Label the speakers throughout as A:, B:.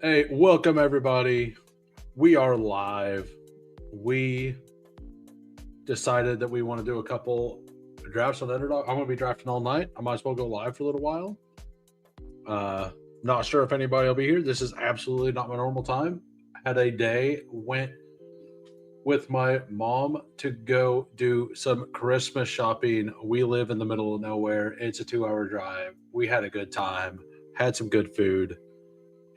A: Hey, welcome everybody. We are live. We decided that we want to do a couple drafts on Underdog. I'm going to be drafting all night. I might as well go live for a little while. Not sure if anybody will be here. This is absolutely not my normal time. Had a day, went with my mom to go do some Christmas shopping. We live in the middle of nowhere. It's a 2 hour drive. We had a good time, had some good food.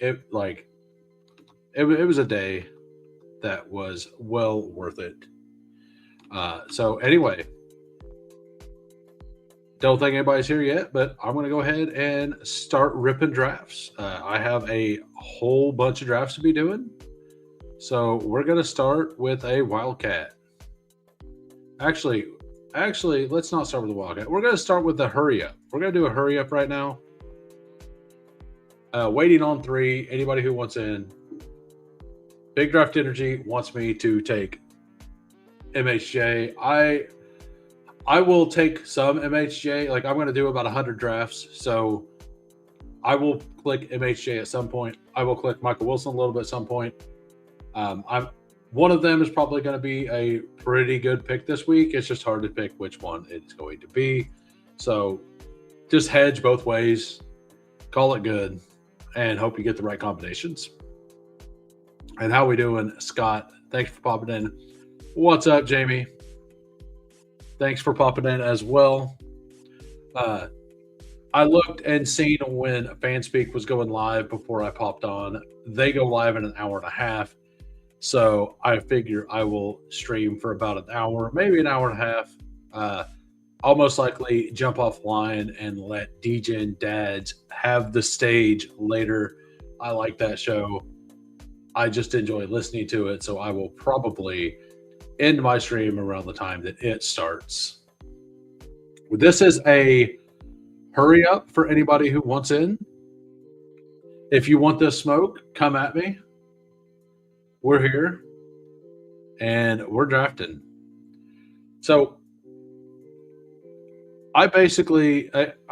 A: It was a day that was well worth it. So anyway, don't think anybody's here yet, but I'm going to go ahead and start ripping drafts. I have a whole bunch of drafts to be doing. So we're going to start with a Wildcat. Actually, let's not start with the Wildcat. We're going to start with the hurry up. We're going to do a hurry up right now. Waiting on 3. Anybody who wants in. Big Draft Energy wants me to take MHJ. I will take some MHJ. Like I'm going to do about 100 drafts, so I will click MHJ at some point. I will click Michael Wilson a little bit at some point. I'm one of them is probably going to be a pretty good pick this week. It's just hard to pick which one it's going to be. So just hedge both ways, call it good, and hope you get the right combinations. And how we doing, Scott? Thanks for popping in. What's up, Jamie? Thanks for popping in as well. I looked and seen when Fanspeak was going live before I popped on. They go live in an hour and a half. So I figure I will stream for about an hour, maybe an hour and a half. I'll most likely jump offline and let DJ and Dads have the stage later. I like that show. I just enjoy listening to it. So I will probably end my stream around the time that it starts. This is a hurry up for anybody who wants in. If you want this smoke, come at me. We're here and we're drafting. So I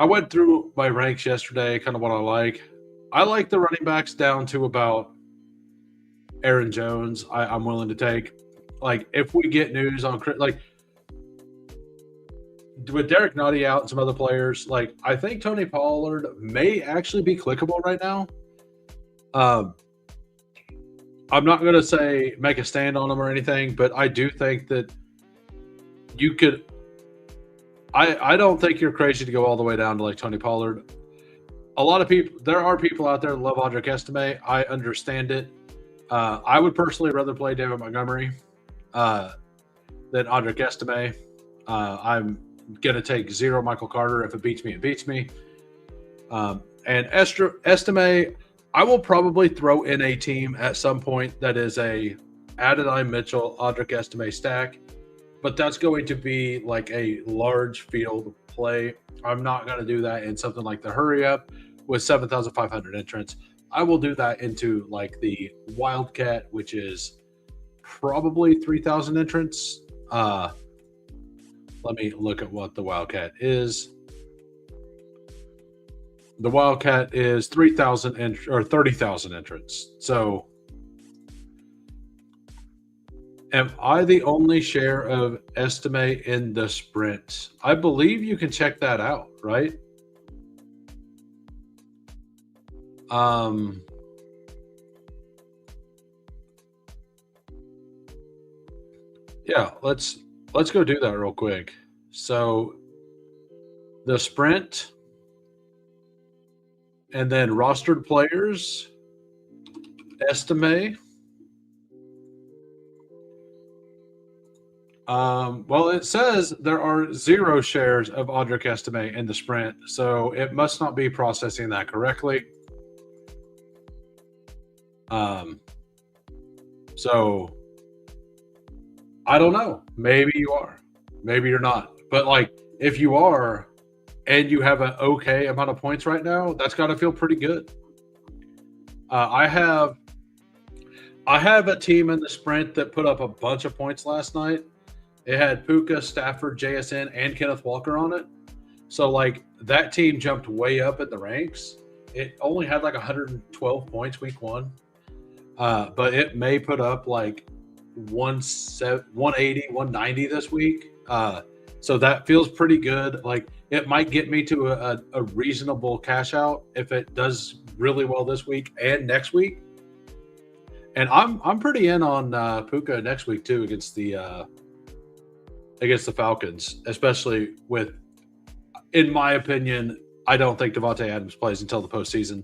A: went through my ranks yesterday, kind of what I like. I like the running backs down to about Aaron Jones. I'm willing to take. Like if we get news on like with Derek Nutty out and some other players, like I think Tony Pollard may actually be clickable right now. I'm not going to say make a stand on him or anything, but I do think that you could. I don't think you're crazy to go all the way down to like Tony Pollard. A lot of people, there are people out there that love Audric Estime. I understand it. I would personally rather play David Montgomery than Audric Estime. I'm going to take 0 Michael Carter. If it beats me, it beats me. And Estime, I will probably throw in a team at some point that is a Adonai Mitchell, Audric Estime stack, but that's going to be like a large field play. I'm not going to do that in something like the hurry up with 7,500 entrants. I will do that into like the Wildcat, which is probably 3,000 entrants. Let me look at what the Wildcat is. The Wildcat is 3,000 or 30,000 entrants. So am I the only share of Estimate in the sprint? I believe you can check that out, right? Yeah, let's go do that real quick. So the sprint and then rostered players, Estimate. Well, it says there are 0 shares of Audric Estime in the sprint, so it must not be processing that correctly. So I don't know. Maybe you are. Maybe you're not. But like, if you are, and you have an okay amount of points right now, that's got to feel pretty good. I have a team in the sprint that put up a bunch of points last night. It had Puka, Stafford, JSN, and Kenneth Walker on it. So like that team jumped way up in the ranks. it only had like 112 points week one, but it may put up like 180, 190 this week. So that feels pretty good. Like it might get me to a reasonable cash out if it does really well this week and next week. And I'm pretty in on Puka next week too against the Falcons, especially with, in my opinion, I don't think Devontae Adams plays until the postseason.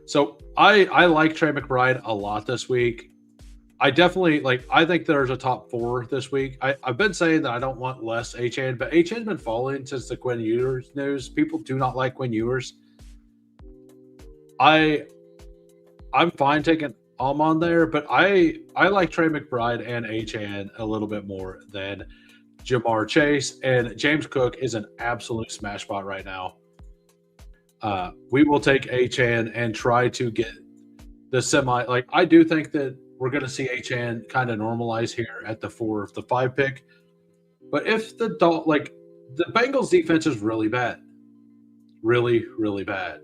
A: So I like Trey McBride a lot this week. I definitely I think there's a top 4 this week. I've been saying that I don't want less Achane, but Achane's been falling since the Quinn Ewers news. People do not like Quinn Ewers. I'm fine taking Almond there, but I like Trey McBride and Achane a little bit more than Jamar Chase, and James Cook is an absolute smash spot right now. We will take Achane and try to get the semi. I do think that we're going to see Achane kind of normalize here at the 4 of the 5 pick. But if the Bengals defense is really bad, really, really bad.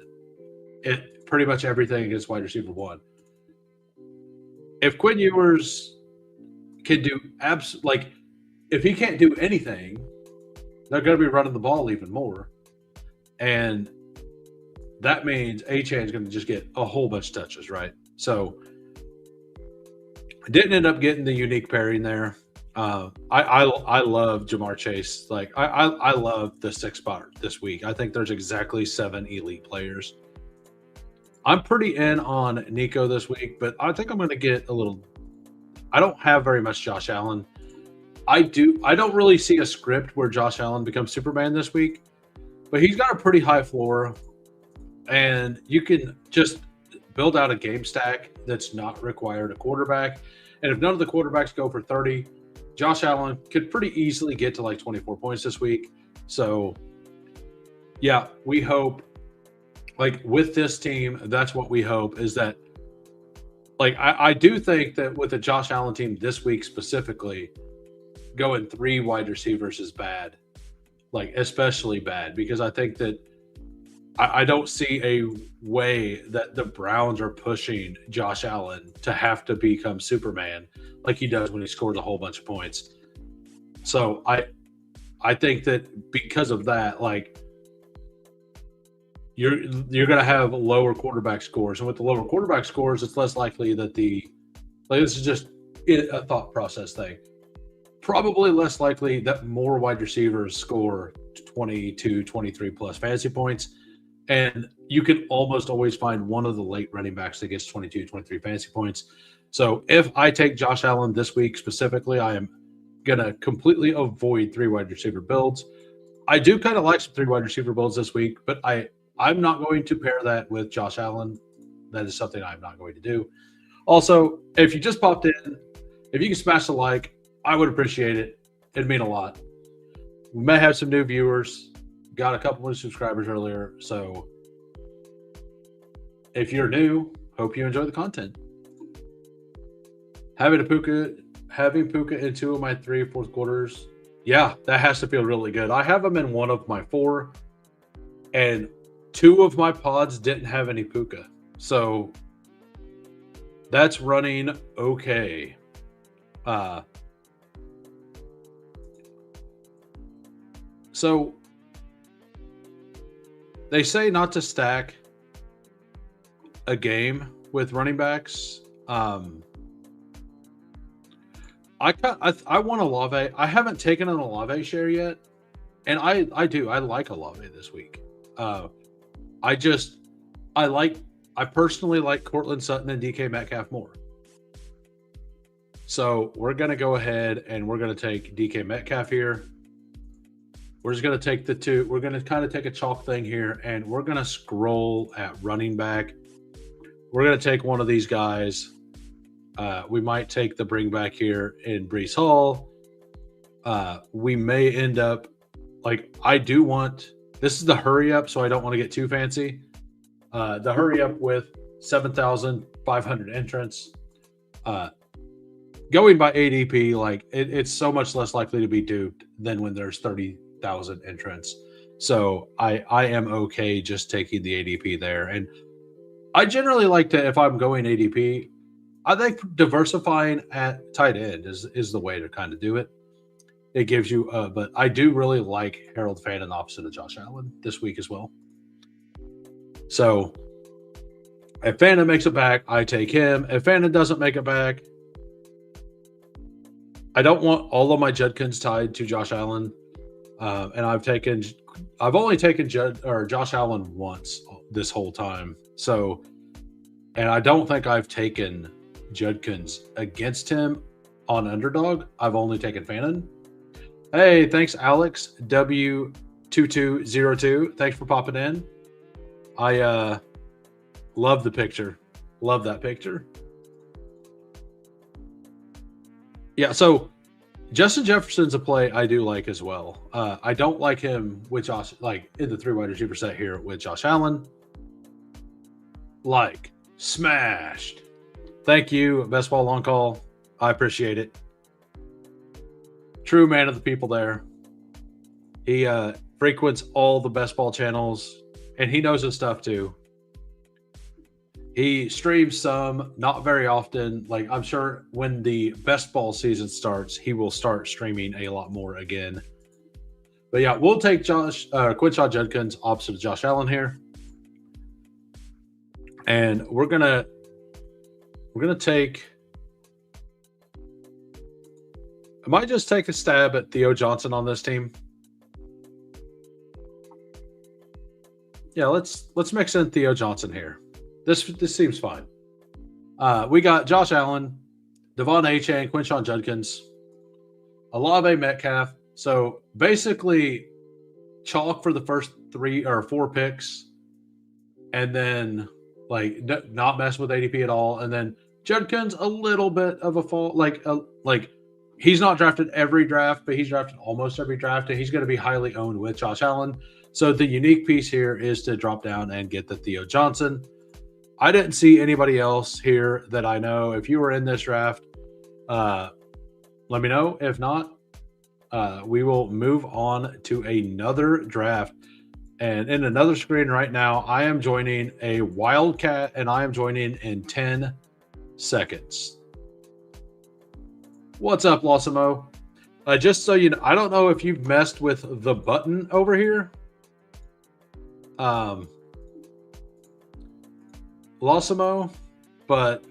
A: It pretty much everything against wide receiver 1. If Quinn Ewers can do if he can't do anything, they're going to be running the ball even more. And that means Achane is going to just get a whole bunch of touches, right? So I didn't end up getting the unique pairing there. I love Jamar Chase. I love the 6 spot this week. I think there's exactly 7 elite players. I'm pretty in on Nico this week, but I think I'm going to get a little. I don't have very much Josh Allen. I don't really see a script where Josh Allen becomes Superman this week, but he's got a pretty high floor, and you can just build out a game stack that's not required a quarterback. And if none of the quarterbacks go for 30, Josh Allen could pretty easily get to 24 points this week. So, yeah, we hope, with this team, that's what we hope is that, I do think that with the Josh Allen team this week specifically, going 3 wide receivers is bad, especially bad, because I think that I don't see a way that the Browns are pushing Josh Allen to have to become Superman like he does when he scores a whole bunch of points. So I think that because of that, you're going to have lower quarterback scores, and with the lower quarterback scores, it's less likely that this is just a thought process thing. Probably less likely that more wide receivers score 22, 23 plus fantasy points. And you can almost always find one of the late running backs that gets 22, 23 fantasy points. So if I take Josh Allen this week specifically, I am going to completely avoid 3 wide receiver builds. I do kind of like some 3 wide receiver builds this week, but I'm not going to pair that with Josh Allen. That is something I'm not going to do. Also, if you just popped in, if you can smash the like, I would appreciate it. It'd mean a lot. We may have some new viewers. Got a couple of subscribers earlier. So if you're new, hope you enjoy the content. Having Puka in 2 of my 3 fourth quarters. Yeah, that has to feel really good. I have him in 1 of my 4, and 2 of my pods didn't have any Puka. So that's running okay. So they say not to stack a game with running backs. I want Olave. I haven't taken an Olave share yet, and I like Olave this week. I personally like Cortland Sutton and DK Metcalf more. So we're gonna go ahead and we're gonna take DK Metcalf here. We're just going to take the 2. We're going to kind of take a chalk thing here, and we're going to scroll at running back. We're going to take one of these guys. We might take the bring back here in Breece Hall. We may end up this is the hurry up, so I don't want to get too fancy. The hurry up with 7,500 entrants. Going by ADP, it's so much less likely to be duped than when there's 30,000 entrants. So I am okay just taking the ADP there. And I generally like to, if I'm going ADP, I think diversifying at tight end is the way to kind of do it. It gives you, but I do really like Harold Fannin opposite of Josh Allen this week as well. So if Fannin makes it back, I take him. If Fannin doesn't make it back, I don't want all of my Judkins tied to Josh Allen. And I've only taken Josh Allen once this whole time. So, and I don't think I've taken Judkins against him on Underdog. I've only taken Fannin. Hey, thanks, Alex W2202. Thanks for popping in. I love the picture. Love that picture. Yeah, so Justin Jefferson's a play I do like as well. I don't like him with Josh, like in the 3 wide receiver set here with Josh Allen. Like, smashed. Thank you, Best Ball Long Call. I appreciate it. True man of the people there. He frequents all the best ball channels, and he knows his stuff too. He streams some, not very often. Like, I'm sure when the best ball season starts, he will start streaming a lot more again. But yeah, we'll take Quinshon Judkins opposite of Josh Allen here. And we're gonna take, I might just take a stab at Theo Johnson on this team. Yeah, let's mix in Theo Johnson here. This seems fine. We got Josh Allen, Devon Achane, Quinshon Judkins, Olave Metcalf. So basically, chalk for the first 3 or 4 picks, and then like not mess with ADP at all. And then Judkins a little bit of a fall, like he's not drafted every draft, but he's drafted almost every draft, and he's going to be highly owned with Josh Allen. So the unique piece here is to drop down and get the Theo Johnson. I didn't see anybody else here that I know. If you were in this draft, let me know. If not, we will move on to another draft. And in another screen right now, I am joining a Wildcat, and I am joining in 10 seconds. What's up, Losimo? Just so you know, I don't know if you've messed with the button over here. Losimo, but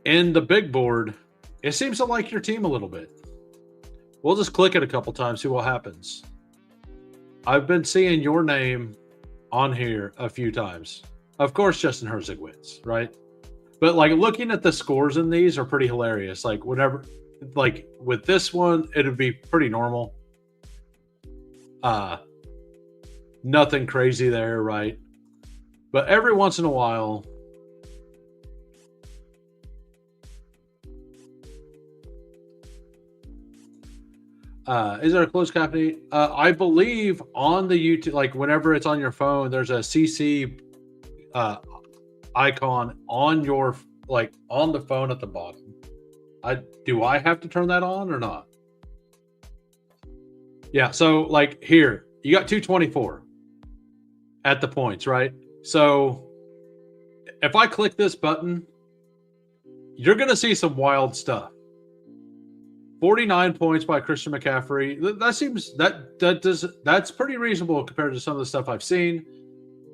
A: in the big board, it seems to like your team a little bit. We'll just click it a couple times, see what happens. I've been seeing your name on here a few times. Of course, Justin Herzig wins, right? But like looking at the scores in these are pretty hilarious. Like whenever, like with this one, it'd be pretty normal. Nothing crazy there, right? But every once in a while, is there a closed captioning? I believe on the YouTube, like whenever it's on your phone, there's a CC icon on your, like on the phone at the bottom. Do I have to turn that on or not? Yeah, so like here, you got 224 at the points, right? So if I click this button, you're going to see some wild stuff. 49 points by Christian McCaffrey. That seems that's pretty reasonable compared to some of the stuff I've seen.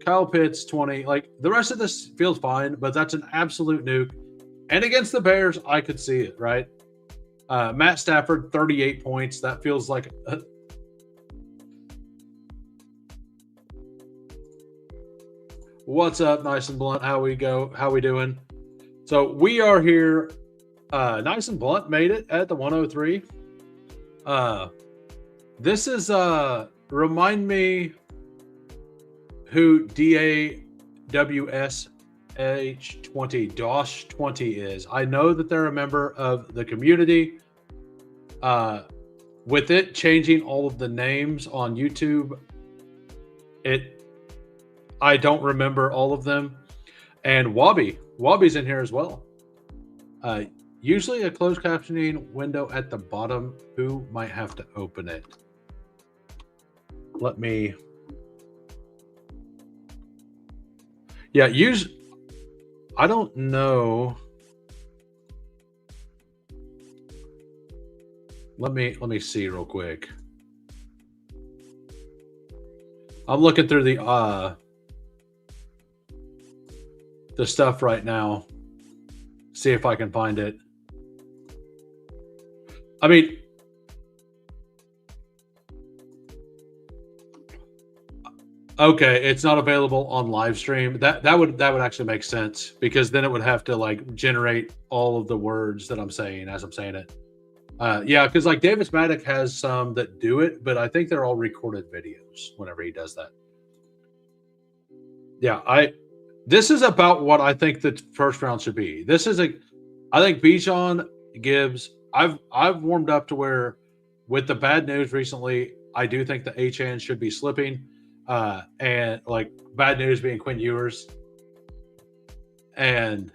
A: Kyle Pitts 20. Like the rest of this feels fine, but that's an absolute nuke. And against the Bears, I could see it, right? Matt Stafford 38 points. That feels like what's up, Nice and Blunt? How we doing? So we are here. Nice and Blunt made it at the 103. This is remind me who DAWSH20 Dosh 20 is. I know that they're a member of the community. With it changing all of the names on YouTube, I don't remember all of them. And Wobby's in here as well. Usually a closed captioning window at the bottom. Who might have to open it? let me. Yeah, use. I don't know. Let me see real quick. I'm looking through the stuff right now. See if I can find it. I mean, okay, it's not available on live stream. That would actually make sense because then it would have to like generate all of the words that I'm saying as I'm saying it. Yeah, because like Davis Maddock has some that do it, but I think they're all recorded videos whenever he does that. Yeah, this is about what I think the first round should be. I think Bijan, Gibbs. I've warmed up to where with the bad news recently, I do think the HN should be slipping, and like bad news being Quinn Ewers and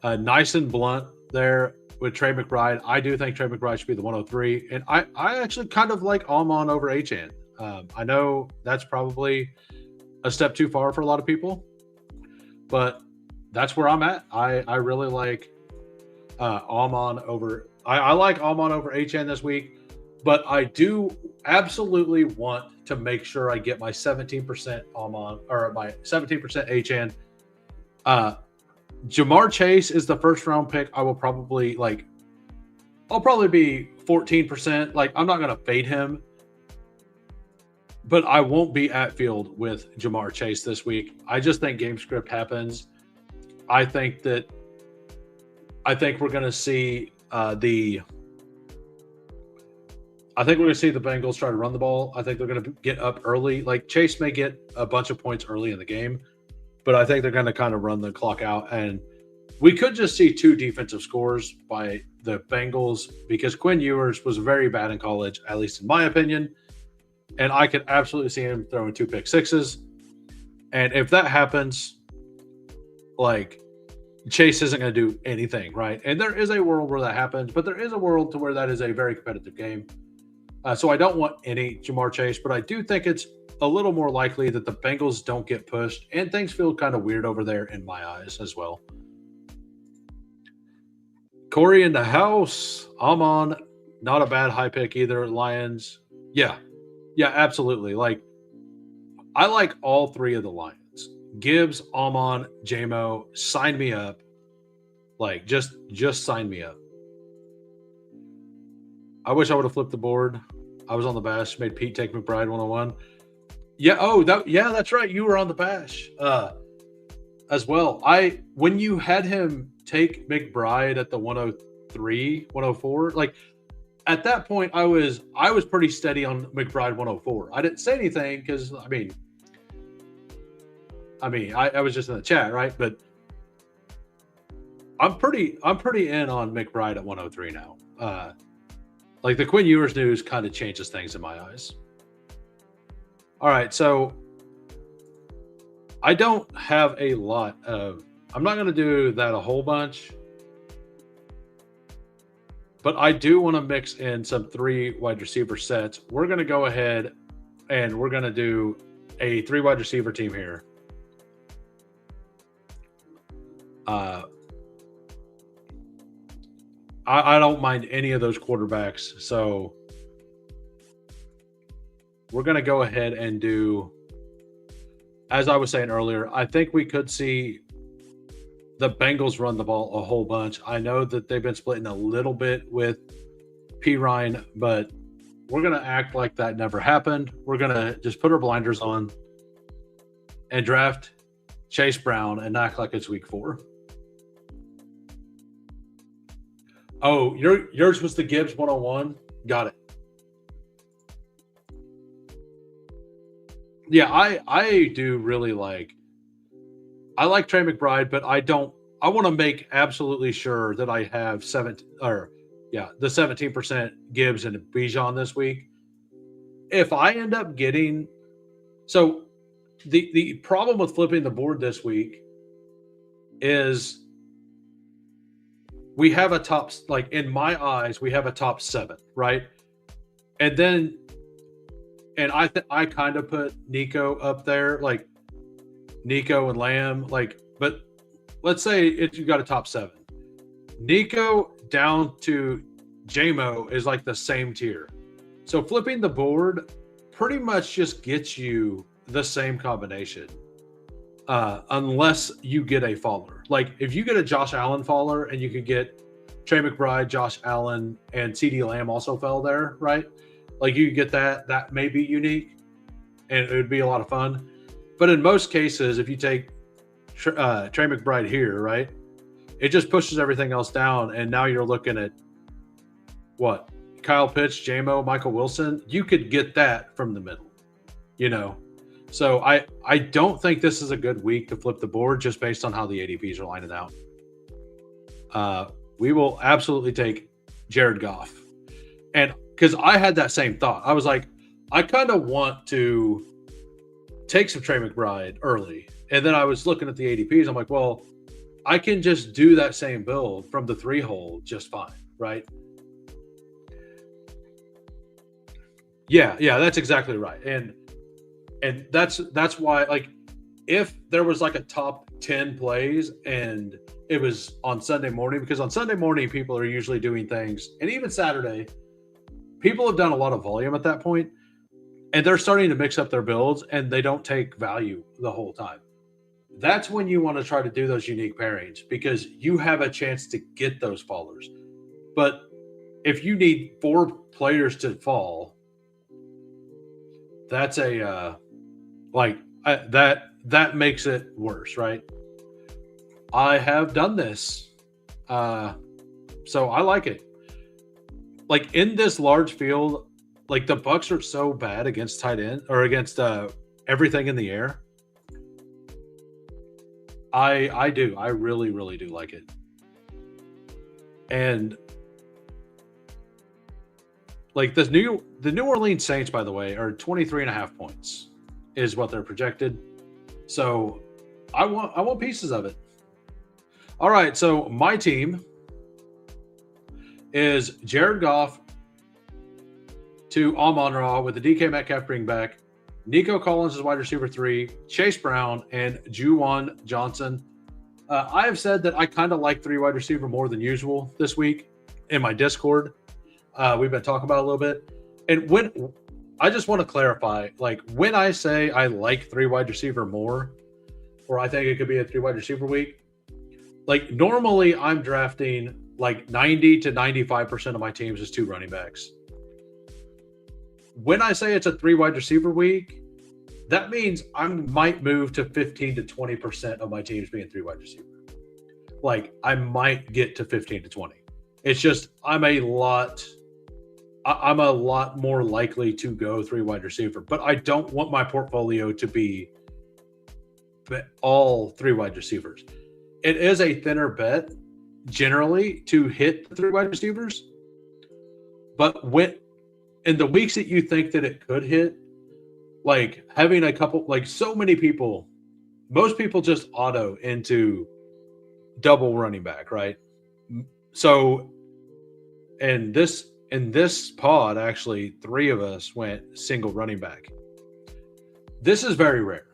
A: nice and blunt there with Trey McBride. I do think Trey McBride should be the 103, and I actually kind of like Almon over HN. I know that's probably a step too far for a lot of people, but that's where I'm at. I really like Almon over. I like Almon over HN this week, but I do absolutely want to make sure I get my 17% Almon or my 17% HN. Jamar Chase is the first round pick. I'll probably be 14%. Like I'm not going to fade him, but I won't be at field with Jamar Chase this week. I just think game script happens. I think we're going to see the Bengals try to run the ball. I think they're going to get up early. Like Chase may get a bunch of points early in the game, but I think they're going to kind of run the clock out. And we could just see 2 defensive scores by the Bengals because Quinn Ewers was very bad in college, at least in my opinion. And I could absolutely see him throwing 2 pick sixes. And if that happens, like Chase isn't going to do anything, right? And there is a world where that happens, but there is a world to where that is a very competitive game. So I don't want any Jamar Chase, but I do think it's a little more likely that the Bengals don't get pushed, and things feel kind of weird over there in my eyes as well. Corey in the house. Amon, not a bad high pick either. Lions. Yeah, absolutely. Like I like all 3 of the Lions. Gibbs, Almon, JMO, sign me up. Like, just sign me up. I wish I would have flipped the board. I was on the bash, made Pete take McBride 101. Yeah, that's right. You were on the bash as well. When you had him take McBride at the 103, 104, like at that point I was pretty steady on McBride 104. I didn't say anything because I was just in the chat, right? But I'm pretty in on McBride at 103 now. Like the Quinn Ewers news kind of changes things in my eyes. All right, so I don't have a lot of. I'm not going to do that a whole bunch, but I do want to mix in some 3 wide receiver sets. We're going to go ahead and we're going to do a 3 wide receiver team here. I don't mind any of those quarterbacks. So we're going to go ahead and do, as I was saying earlier, I think we could see the Bengals run the ball a whole bunch. I know that they've been splitting a little bit with P. Ryan, but we're going to act like that never happened. We're going to just put our blinders on and draft Chase Brown and act like it's week 4. Oh, yours was the Gibbs 101? Got it. Yeah, I do really like I like Trey McBride, but I want to make absolutely sure that I have the 17% Gibbs and Bijan this week. If I end up getting the problem with flipping the board this week is we have a top, like in my eyes, we have a top 7, right? And then and I kind of put Nico up there, like Nico and Lamb, like. But let's say you got a top 7. Nico down to JMO is like the same tier. So flipping the board pretty much just gets you the same combination, unless you get a faller. Like if you get a Josh Allen faller and you could get Trey McBride, Josh Allen, and CeeDee Lamb also fell there, right? Like you could get that may be unique, and it would be a lot of fun. But in most cases, if you take Trey McBride here, right, it just pushes everything else down, and now you're looking at what? Kyle Pitts, JMO, Michael Wilson. You could get that from the middle, you know. So I don't think this is a good week to flip the board just based on how the ADPs are lining out. We will absolutely take Jared Goff. And because I had that same thought. I was like, I kind of want to take some Trey McBride early. And then I was looking at the ADPs. I'm like, well, I can just do that same build from the 3-hole just fine, right? Yeah, that's exactly right. And that's why, like, if there was like a top 10 plays and it was on Sunday morning, because on Sunday morning people are usually doing things, and even Saturday, people have done a lot of volume at that point, and they're starting to mix up their builds, and they don't take value the whole time. That's when you want to try to do those unique pairings, because you have a chance to get those fallers. But if you need 4 players to fall, that's a that makes it worse, right? I have done this, so I like it. Like in this large field, like the Bucks are so bad against tight end or against everything in the air. I really do like it. And like the New Orleans Saints, by the way, are 23.5 points is what they're projected. So I want pieces of it. All right, so my team is Jared Goff to Amon-Ra with the DK Metcalf bring back, Nico Collins is wide receiver 3, Chase Brown, and Juwan Johnson. I have said that I kind of like 3 wide receiver more than usual this week in my Discord. We've been talking about it a little bit. And when I just want to clarify, like when I say I like 3 wide receiver more, or I think it could be a 3 wide receiver week, like normally I'm drafting like 90 to 95% of my teams is 2 running backs. When I say it's a 3 wide receiver week, that means I might move to 15 to 20% of my teams being 3 wide receiver. Like I might get to 15 to 20. It's just I'm a lot more likely to go 3 wide receiver, but I don't want my portfolio to be all 3 wide receivers. It is a thinner bet generally to hit the 3 wide receivers, but when in the weeks that you think that it could hit, like having a couple, like so many people, most people just auto into double running back, right? So in this pod, actually 3 of us went single running back. This is very rare.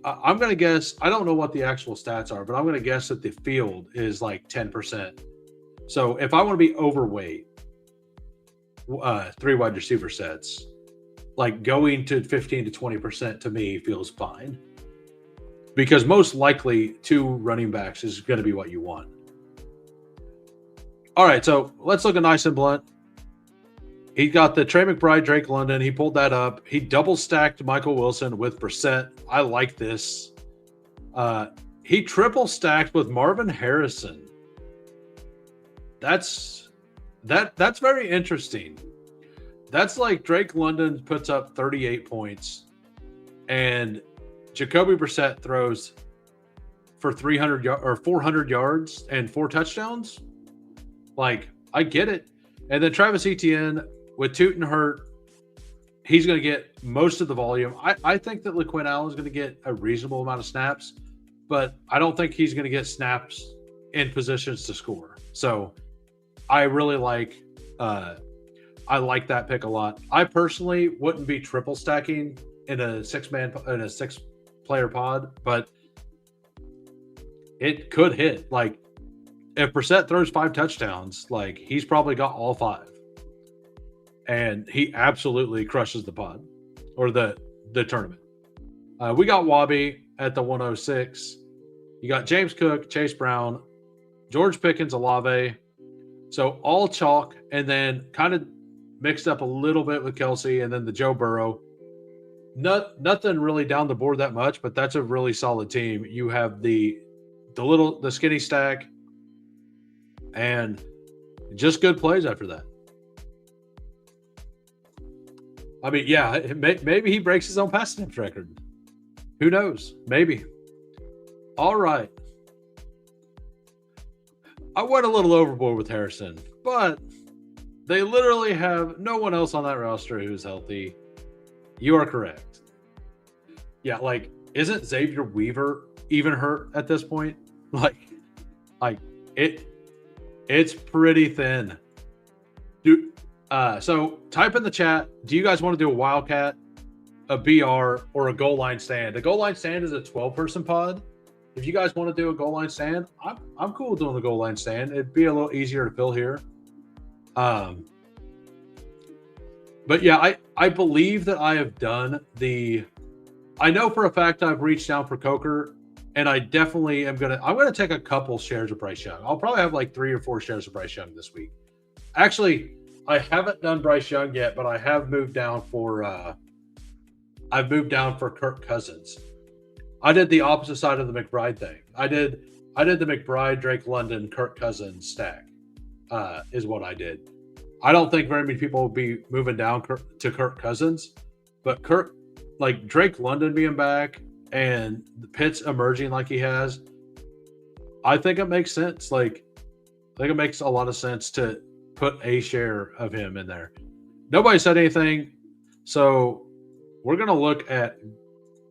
A: I'm going to guess, I don't know what the actual stats are, but I'm going to guess that the field is like 10%. So if I want to be overweight, 3 wide receiver sets, like going to 15 to 20% to me feels fine, because most likely 2 running backs is going to be what you want. All right, so let's look at nice and blunt. He got the Trey McBride, Drake London. He pulled that up. He double stacked Michael Wilson with Brissett. I like this. He triple stacked with Marvin Harrison. That's very interesting. That's like Drake London puts up 38 points, and Jacoby Brissett throws for 300 or 400 yards and 4 touchdowns. Like, I get it. And then Travis Etienne with Tootin hurt, he's going to get most of the volume. I think that LaQuinn Allen is going to get a reasonable amount of snaps, but I don't think he's going to get snaps in positions to score. So I really like I like that pick a lot. I personally wouldn't be triple stacking in a six player pod, but it could hit. Like if Brissett throws 5 touchdowns, like he's probably got all 5, and he absolutely crushes the pod or the tournament. We got Wabi at the 106. You got James Cook, Chase Brown, George Pickens, Olave. So all chalk, and then kind of mixed up a little bit with Kelsey, and then the Joe Burrow. Nothing really down the board that much, but that's a really solid team. You have the skinny stack, and just good plays after that. I mean, yeah, maybe he breaks his own pass attempts record. Who knows? Maybe. All right. I went a little overboard with Harrison, but they literally have no one else on that roster who's healthy. You are correct. Yeah, like, isn't Xavier Weaver even hurt at this point? Like it's pretty thin. Dude, so type in the chat, do you guys want to do a Wildcat, a BR, or a goal line stand? A goal line stand is a 12-person pod. If you guys want to do a goal line stand, I'm cool with doing the goal line stand. It'd be a little easier to fill here. But yeah, I believe that I have done I know for a fact I've reached down for Coker, and I definitely I'm gonna take a couple shares of Bryce Young. I'll probably have like 3 or 4 shares of Bryce Young this week. Actually, I haven't done Bryce Young yet, but I have moved down for Kirk Cousins. I did the opposite side of the McBride thing. I did the McBride, Drake London, Kirk Cousins stack, is what I did. I don't think very many people will be moving down to Kirk Cousins, but Drake London being back and the Pitts emerging like he has, I think it makes sense. Like, I think it makes a lot of sense to put a share of him in there. Nobody said anything, so we're going to look at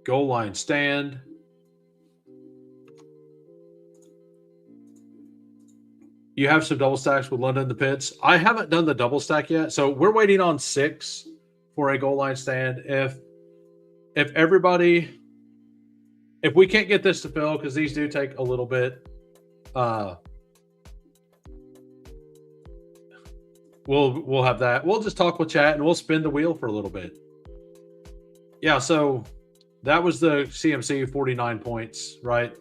A: goal line stand. You have some double stacks with London and the Pitts. I haven't done the double stack yet, so we're waiting on 6 for a goal line stand. If we can't get this to fill, because these do take a little bit, we'll have that. We'll just talk with chat and we'll spin the wheel for a little bit. Yeah, so that was the CMC 49 points, right?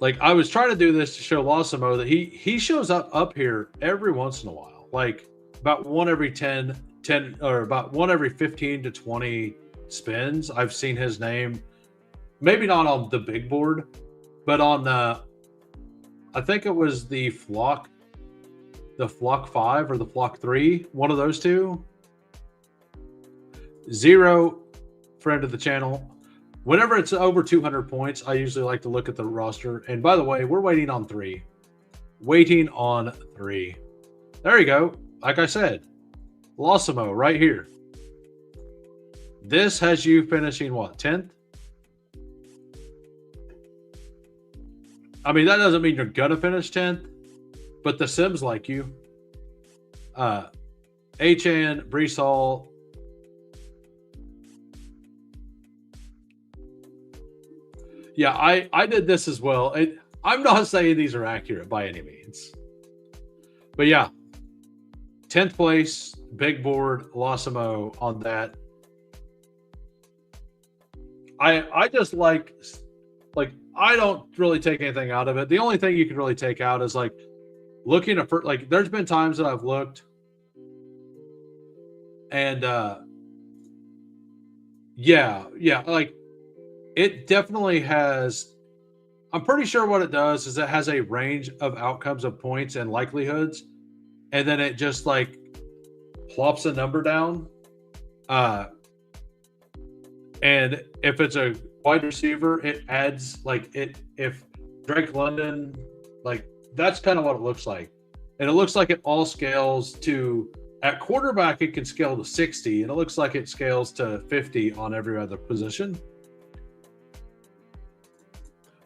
A: Like, I was trying to do this to show Losimo that he shows up here every once in a while. Like, about one every 10 or about one every 15 to 20 spins, I've seen his name. Maybe not on the big board, but on I think it was the Flock 5 or the Flock 3, one of those two. Zero, friend of the channel. Whenever it's over 200 points, I usually like to look at the roster. And by the way, we're waiting on 3. Waiting on 3. There you go. Like I said, Losimo right here. This has you finishing what, 10th? I mean, that doesn't mean you're gonna finish 10th, but the Sims like you. HN, Brees Hall. Yeah, I did this as well. I'm not saying these are accurate by any means. But yeah, 10th place, big board, Losimo on that. I just like I don't really take anything out of it. The only thing you can really take out is like looking at there's been times that I've looked and yeah, like it definitely has. I'm pretty sure what it does is it has a range of outcomes of points and likelihoods, and then it just like plops a number down. And if it's a wide receiver, it adds if Drake London, like that's kind of what it looks like. And it looks like it all scales to, at quarterback, it can scale to 60, and it looks like it scales to 50 on every other position.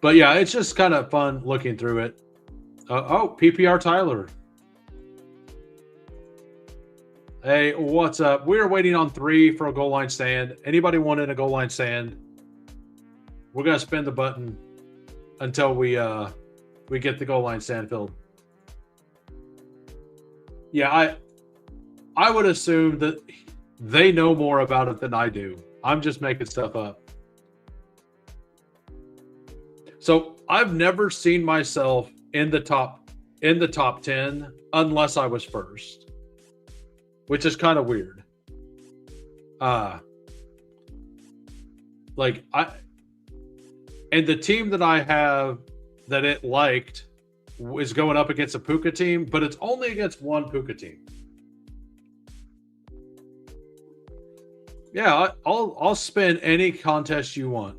A: But yeah, it's just kind of fun looking through it. PPR Tyler. Hey, what's up? We're waiting on 3 for a goal line stand. Anybody wanting a goal line stand? We're gonna spin the button until we get the goal line stand filled. Yeah, I would assume that they know more about it than I do. I'm just making stuff up. So I've never seen myself in the top 10 unless I was first, which is kind of weird. And the team that I have that it liked is going up against a Puka team, but it's only against one Puka team. Yeah, I'll spin any contest you want.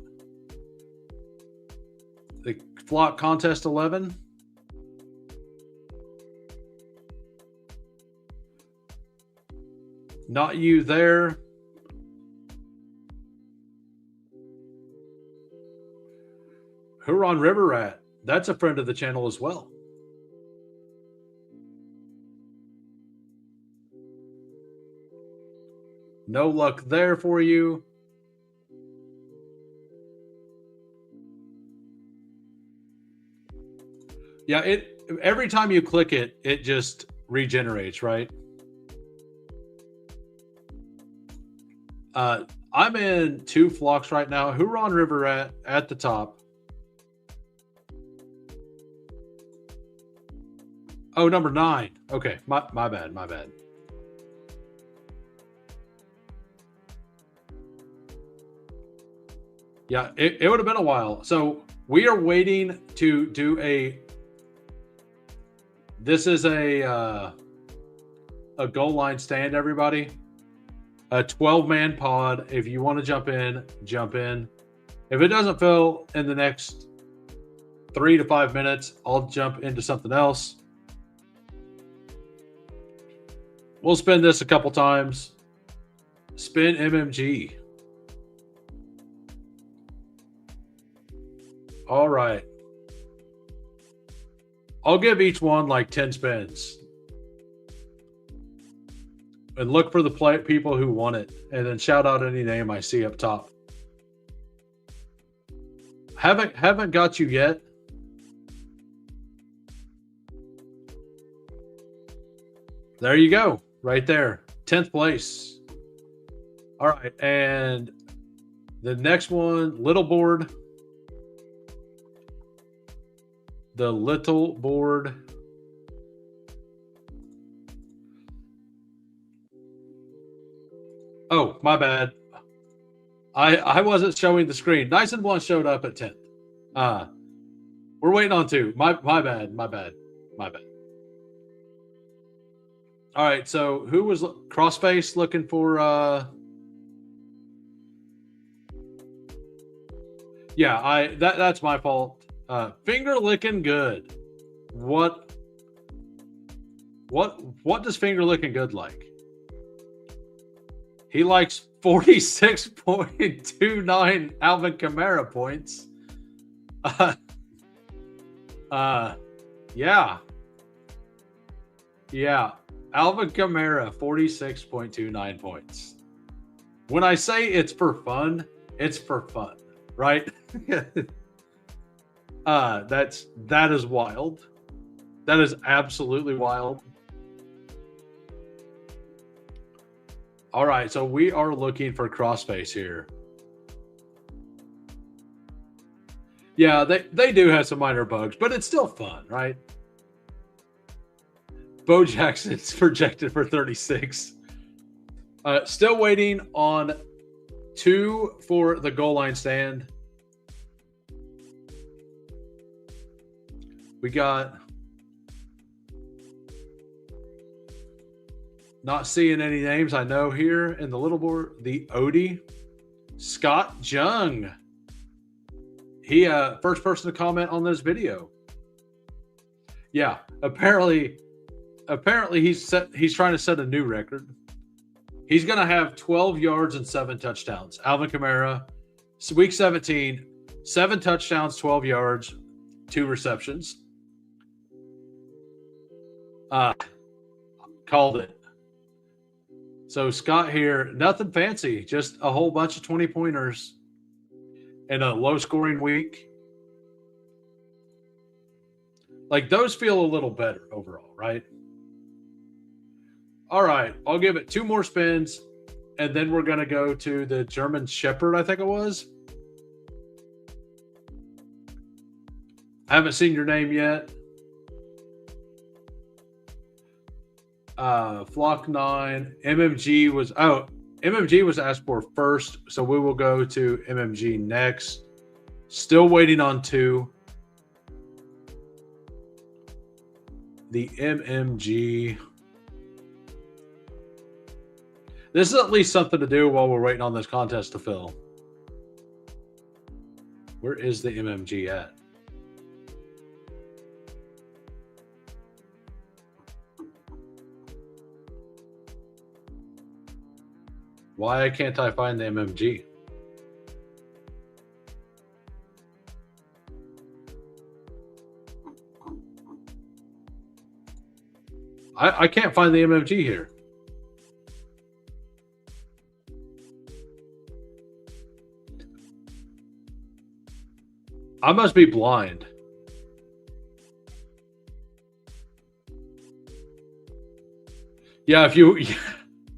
A: The Flock Contest 11. Not you there. Huron River Rat. That's a friend of the channel as well. No luck there for you. Yeah, every time you click it, it just regenerates, right? I'm in 2 flocks right now. Huron River at the top. Oh, number 9. Okay, my bad. Yeah, it would have been a while. So we are waiting to do this is a goal line stand, everybody. A 12-man pod. If you want to jump in, jump in. If it doesn't fill in the next 3 to 5 minutes, I'll jump into something else. We'll spin this a couple times. Spin MMG. All right. I'll give each one like 10 spins. And look for the people who want it. And then shout out any name I see up top. Haven't got you yet. There you go. Right there. 10th place. All right. And the next one, Little Board. The Little Board. Oh, my bad. I wasn't showing the screen. Nice and Blunt showed up at 10th. We're waiting on 2. My bad. All right, so who was Crossface looking for? Yeah, that's my fault. Finger licking good. What does finger licking good like? He likes 46.29 Alvin Kamara points. Yeah. Alvin Kamara, 46.29 points. When I say it's for fun, right? That is wild. That is absolutely wild. All right, so we are looking for Crossface here. Yeah, they do have some minor bugs, but it's still fun, right? Bo Jackson's projected for 36. Still waiting on 2 for the goal line stand. We got not seeing any names I know here in the little board. The Odie, Scott Jung. He first person to comment on this video. Yeah, apparently he's trying to set a new record. He's going to have 12 yards and 7 touchdowns. Alvin Kamara, week 17, 7 touchdowns, 12 yards, 2 receptions. Uh, called it. So Scott here, nothing fancy, just a whole bunch of 20-pointers in a low-scoring week. Like, those feel a little better overall, right? All right, I'll give it 2 more spins, and then we're going to go to the German Shepherd, I think it was. I haven't seen your name yet. Flock 9. MMG was asked for first, so we will go to MMG next. Still waiting on 2. The MMG. This is at least something to do while we're waiting on this contest to fill. Where is the MMG at? Why can't I find the MMG? I can't find the MMG here. I must be blind. Yeah, if you...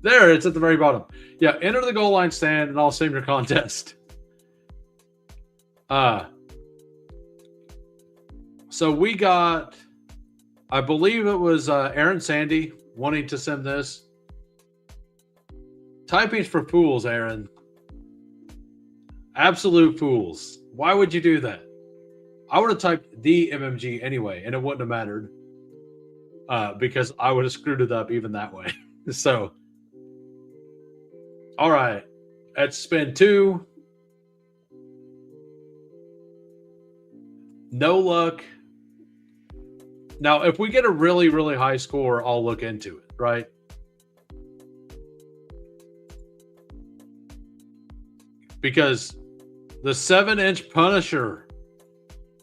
A: There, it's at the very bottom. Yeah, enter the goal line stand, and I'll save your contest. So we got... I believe it was Aaron Sandy wanting to send this. Typing's for fools, Aaron. Absolute fools. Why would you do that? I would have typed the MMG anyway, and it wouldn't have mattered because I would have screwed it up even that way. So, all right. Let's spin 2. No luck. Now, if we get a really, really high score, I'll look into it, right? Because the 7-inch Punisher,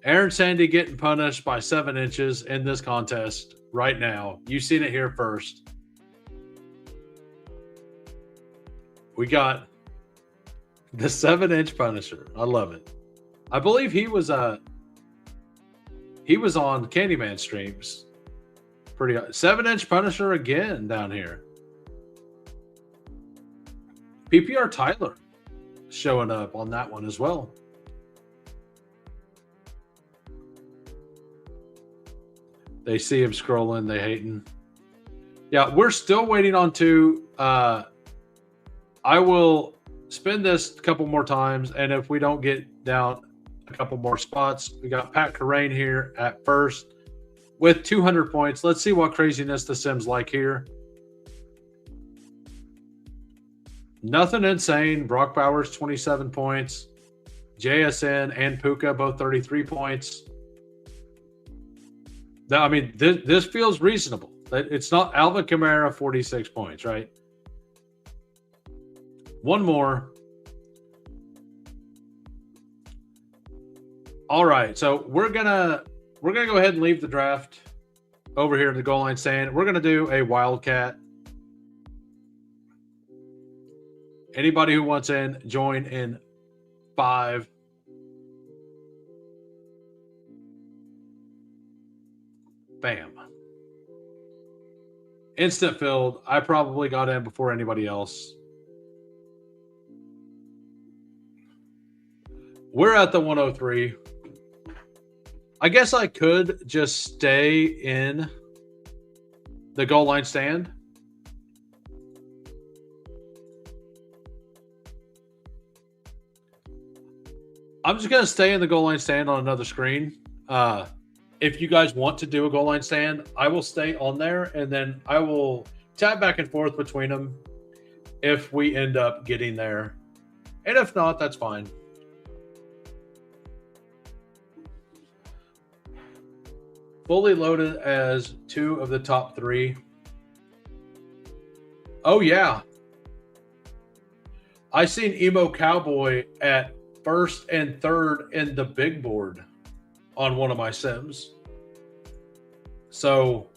A: Aaron Sandy getting punished by 7 inches in this contest right now. You've seen it here first. We got the 7-inch Punisher. I love it. I believe he was on Candyman streams. Pretty 7-inch Punisher again down here. PPR Tyler showing up on that one as well. They see him scrolling, they hating. Yeah, we're still waiting on 2. I will spin this a couple more times, and if we don't get down a couple more spots, we got Pat Carrain here at first with 200 points. Let's see what craziness the Sim's like here. Nothing insane. Brock Bowers, 27 points. JSN and Puka, both 33 points. I mean, this feels reasonable. It's not Alvin Kamara, 46 points, right? One more. All right, so we're gonna go ahead and leave the draft over here in the goal line stand. We're gonna do a wildcat. Anybody who wants in, join in 5. Bam. Instant filled. I probably got in before anybody else. We're at the 103. I guess I could just stay in the goal line stand. I'm just going to stay in the goal line stand on another screen. If you guys want to do a goal line stand, I will stay on there, and then I will tap back and forth between them if we end up getting there. And if not, that's fine. Fully loaded as 2 of the top 3. Oh, yeah. I seen Emo Cowboy at 1st and 3rd in the big board on one of my Sims. So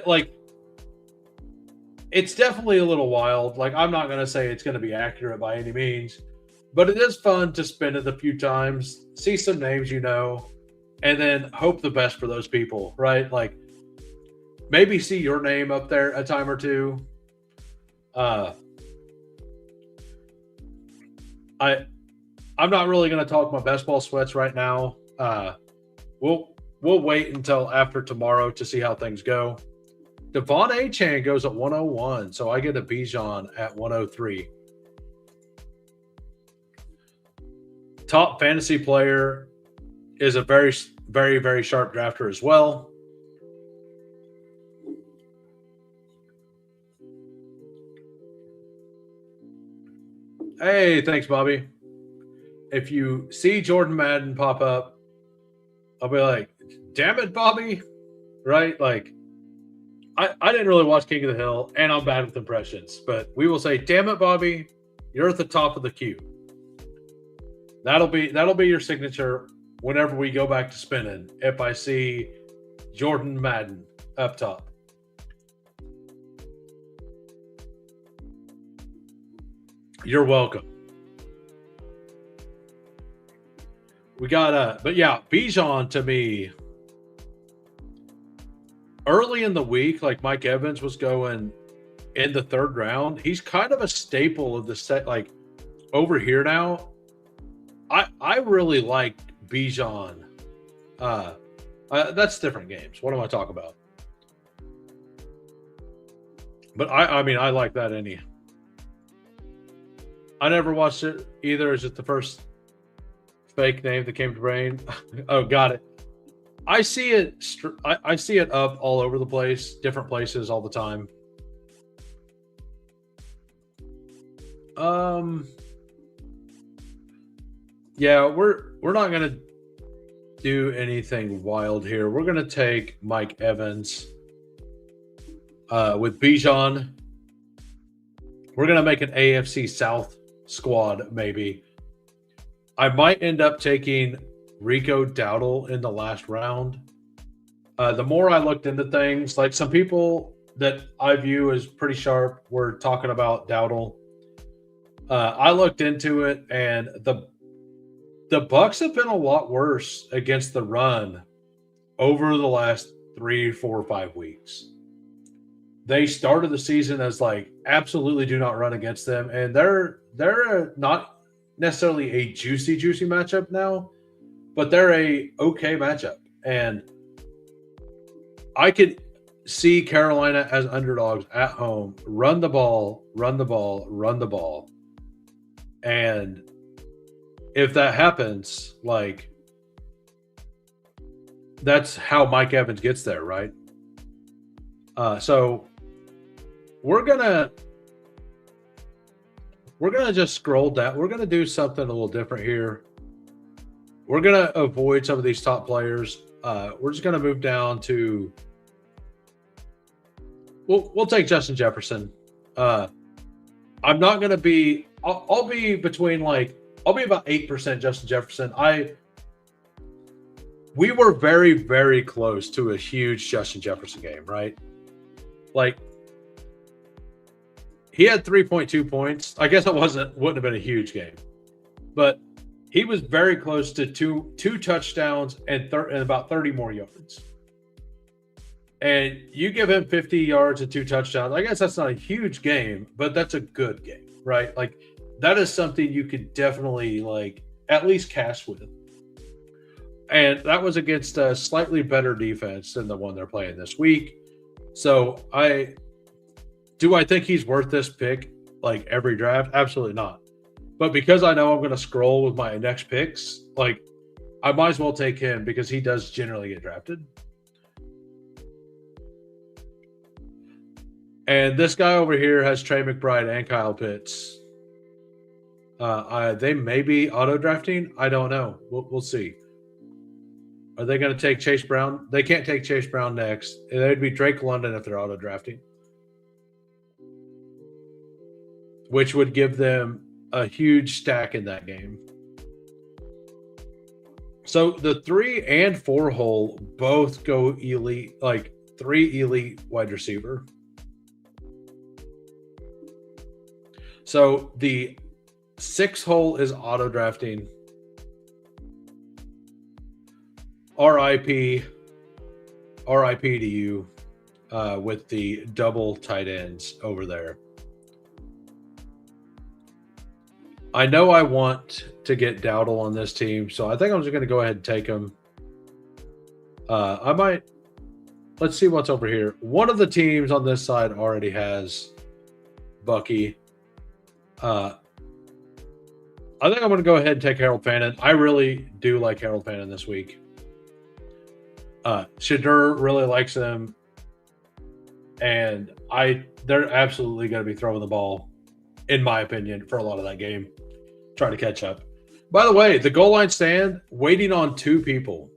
A: like it's definitely a little wild. Like I'm not going to say it's going to be accurate by any means, but it is fun to spin it a few times, see some names and then hope the best for those people, right? Like maybe see your name up there a time or two. I'm not really going to talk my best ball sweats right now. We'll wait until after tomorrow to see how things go. Devon Achane goes at 101, so I get a Bijan at 103. Top fantasy player is a very, very, very sharp drafter as well. Hey, thanks, Bobby. If you see Jordan Madden pop up, I'll be like, damn it, Bobby. Right? Like, I didn't really watch King of the Hill, and I'm bad with impressions, but we will say, damn it, Bobby, you're at the top of the queue. That'll be your signature whenever we go back to spinning, if I see Jordan Madden up top. You're welcome. We got but yeah, Bijan to me early in the week, like Mike Evans was going in the third round. He's kind of a staple of the set. Like over here now, I really like Bijan. That's different games. What am I talking about? But I mean, I like that any. I never watched it either. Is it the first fake name that came to brain? Oh, got it. I see it. I see it up all over the place, different places all the time. Yeah, we're not gonna do anything wild here. We're gonna take Mike Evans with Bijan. We're gonna make an AFC South squad, maybe. I might end up taking Rico Dowdle in the last round. The more I looked into things, like some people that I view as pretty sharp were talking about Dowdle. I looked into it, and the Bucks have been a lot worse against the run over the last 3, 4, 5 weeks. They started the season as like absolutely do not run against them, and they're not necessarily a juicy matchup now, but they're a okay matchup. And I could see Carolina as underdogs at home, run the ball. And if that happens, like that's how Mike Evans gets there, right? So we're gonna just scroll down. We're gonna do something a little different here. We're gonna avoid some of these top players. We're just gonna move down to. We'll take Justin Jefferson. I'm not gonna be. I'll be between like. I'll be about 8% Justin Jefferson. We were very, very close to a huge Justin Jefferson game, right? Like he had 3.2 points. I guess it wouldn't have been a huge game, but he was very close to two touchdowns and about 30 more yards. And you give him 50 yards and 2 touchdowns. I guess that's not a huge game, but that's a good game, right? Like that is something you could definitely like at least cash with. And that was against a slightly better defense than the one they're playing this week. So I think he's worth this pick like every draft? Absolutely not. But because I know I'm going to scroll with my next picks, like I might as well take him because he does generally get drafted. And this guy over here has Trey McBride and Kyle Pitts. They may be auto drafting. I don't know. We'll see. Are they going to take Chase Brown? They can't take Chase Brown next. It would be Drake London if they're auto drafting, which would give them a huge stack in that game. So the 3 and 4 hole both go elite, like 3 elite wide receiver. So the 6 hole is auto drafting. RIP to you with the double tight ends over there. I know I want to get Dowdle on this team, so I think I'm just going to go ahead and take him. I might. Let's see what's over here. One of the teams on this side already has Bucky. I think I'm going to go ahead and take Harold Fannin. I really do like Harold Fannin this week. Shadur really likes him, and they're absolutely going to be throwing the ball, in my opinion, for a lot of that game. Try to catch up. By the way, the goal line stand, waiting on 2 people.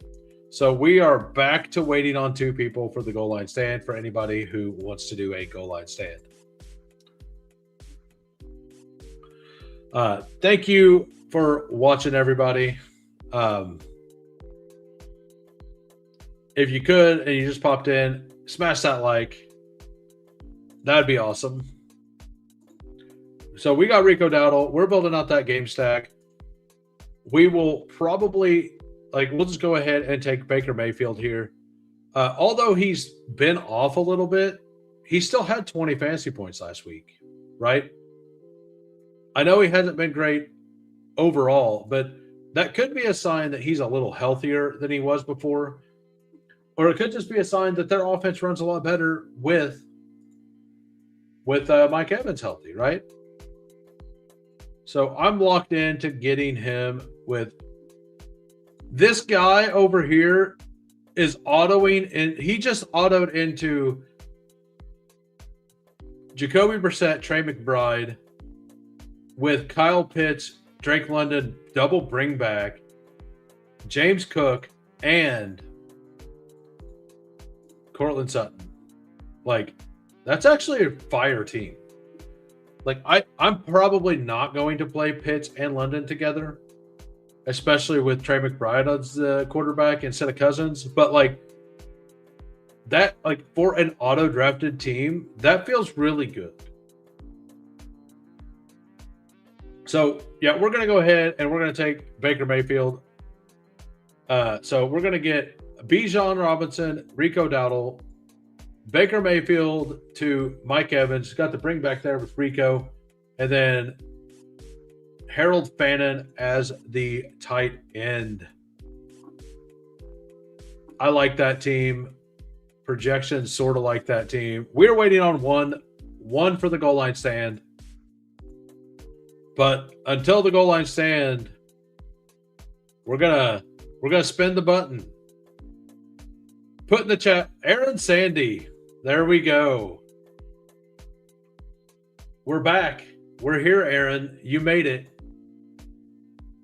A: So we are back to waiting on 2 people for the goal line stand for anybody who wants to do a goal line stand. Thank you for watching, everybody. If you could and you just popped in, smash that like. That'd be awesome. So we got Rico Dowdle. We're building out that game stack. We will probably, we'll just go ahead and take Baker Mayfield here. Although he's been off a little bit, he still had 20 fantasy points last week, right? I know he hasn't been great overall, but that could be a sign that he's a little healthier than he was before. Or it could just be a sign that their offense runs a lot better with Mike Evans healthy, right? So I'm locked into getting him with this guy over here is autoing, and he just autoed into Jacoby Brissett, Trey McBride with Kyle Pitts, Drake London, double bring back, James Cook, and Cortland Sutton. That's actually a fire team. I'm probably not going to play Pitts and London together, especially with Trey McBride as the quarterback instead of Cousins. But for an auto drafted team, that feels really good. So yeah, we're going to go ahead and we're going to take Baker Mayfield. So we're going to get Bijan Robinson, Rico Dowdle, Baker Mayfield to Mike Evans. Got the bring back there with Rico. And then Harold Fannin as the tight end. I like that team. Projections sort of like that team. We're waiting on one for the goal line stand. But until the goal line stand, we're gonna spin the button. Put in the chat, Aaron Sandy. There we go. We're back. We're here, Aaron. You made it.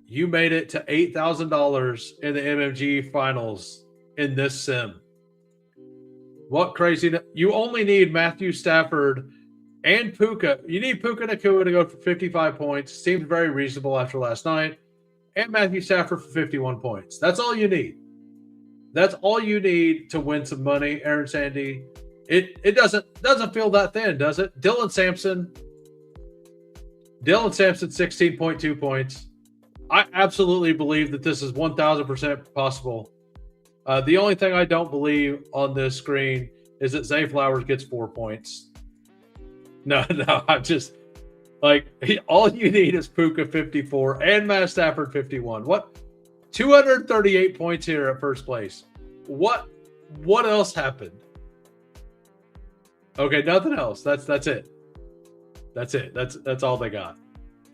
A: You made it to $8,000 in the MMG finals in this sim. What crazy. You only need Matthew Stafford and Puka. You need Puka Nacua to go for 55 points. Seems very reasonable after last night. And Matthew Stafford for 51 points. That's all you need. That's all you need to win some money, Aaron Sandy. It doesn't feel that thin, does it? Dylan Sampson, 16.2 points. I absolutely believe that this is 1,000% possible. The only thing I don't believe on this screen is that Zay Flowers gets 4 points. No, I'm just all you need is Puka 54 and Matt Stafford 51. What? 238 points here at first place. What else happened? Okay, nothing else. That's it. That's it. That's all they got.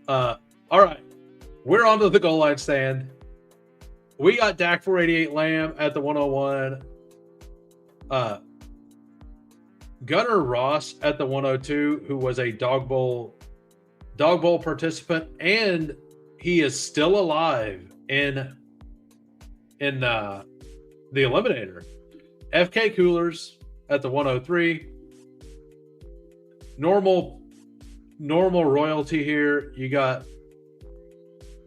A: All right. We're on to the goal line stand. We got Dak 488 Lamb at the 101. Gunnar Ross at the 102, who was a Dog Bowl participant, and he is still alive in the Eliminator. FK Coolers at the 103. Normal royalty here. You got,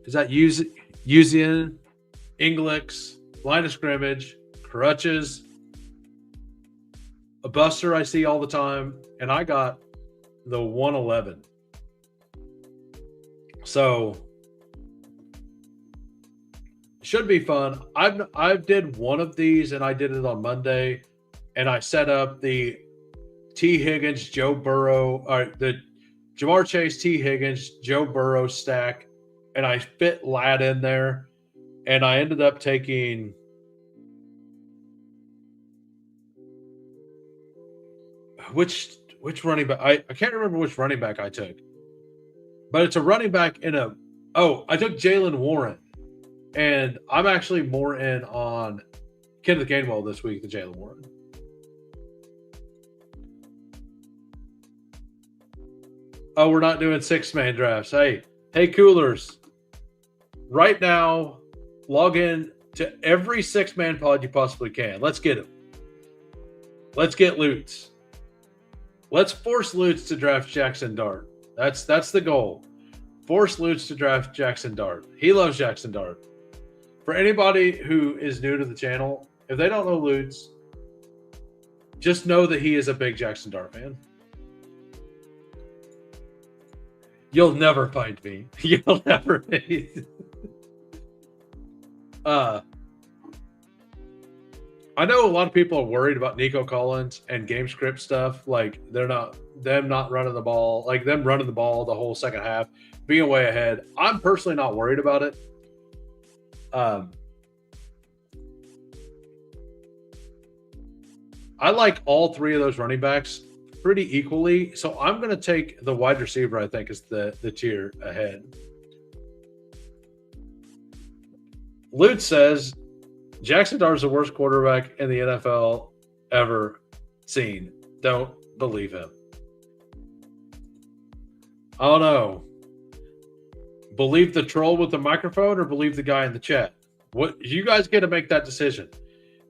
A: is that Uzian, Inglix, line of scrimmage, Crutches, a buster I see all the time, and I got the 111. So should be fun. I did one of these, and I did it on Monday, and I set up the T. Higgins, Joe Burrow, the Jamar Chase, T. Higgins, Joe Burrow stack, and I fit Ladd in there, and I ended up taking which running back? I can't remember which running back I took, but it's a running back in a. Oh, I took Jalen Warren, and I'm actually more in on Kenneth Gainwell this week than Jalen Warren. Oh, we're not doing 6-man drafts. Hey, coolers. Right now, log in to every 6-man pod you possibly can. Let's get him. Let's get Lutz. Let's force Lutz to draft Jackson Dart. That's the goal. Force Lutz to draft Jackson Dart. He loves Jackson Dart. For anybody who is new to the channel, if they don't know Lutz, just know that he is a big Jackson Dart fan. You'll never find me. You'll never be. I know a lot of people are worried about Nico Collins and game script stuff. Like them not running the ball, like them running the ball the whole second half, being way ahead. I'm personally not worried about it. I like all three of those running backs pretty equally. So I'm going to take the wide receiver, I think, is the tier ahead. Lute says Jackson Dart is the worst quarterback in the NFL ever seen. Don't believe him. I don't know. Believe the troll with the microphone or believe the guy in the chat? What you guys get to make that decision.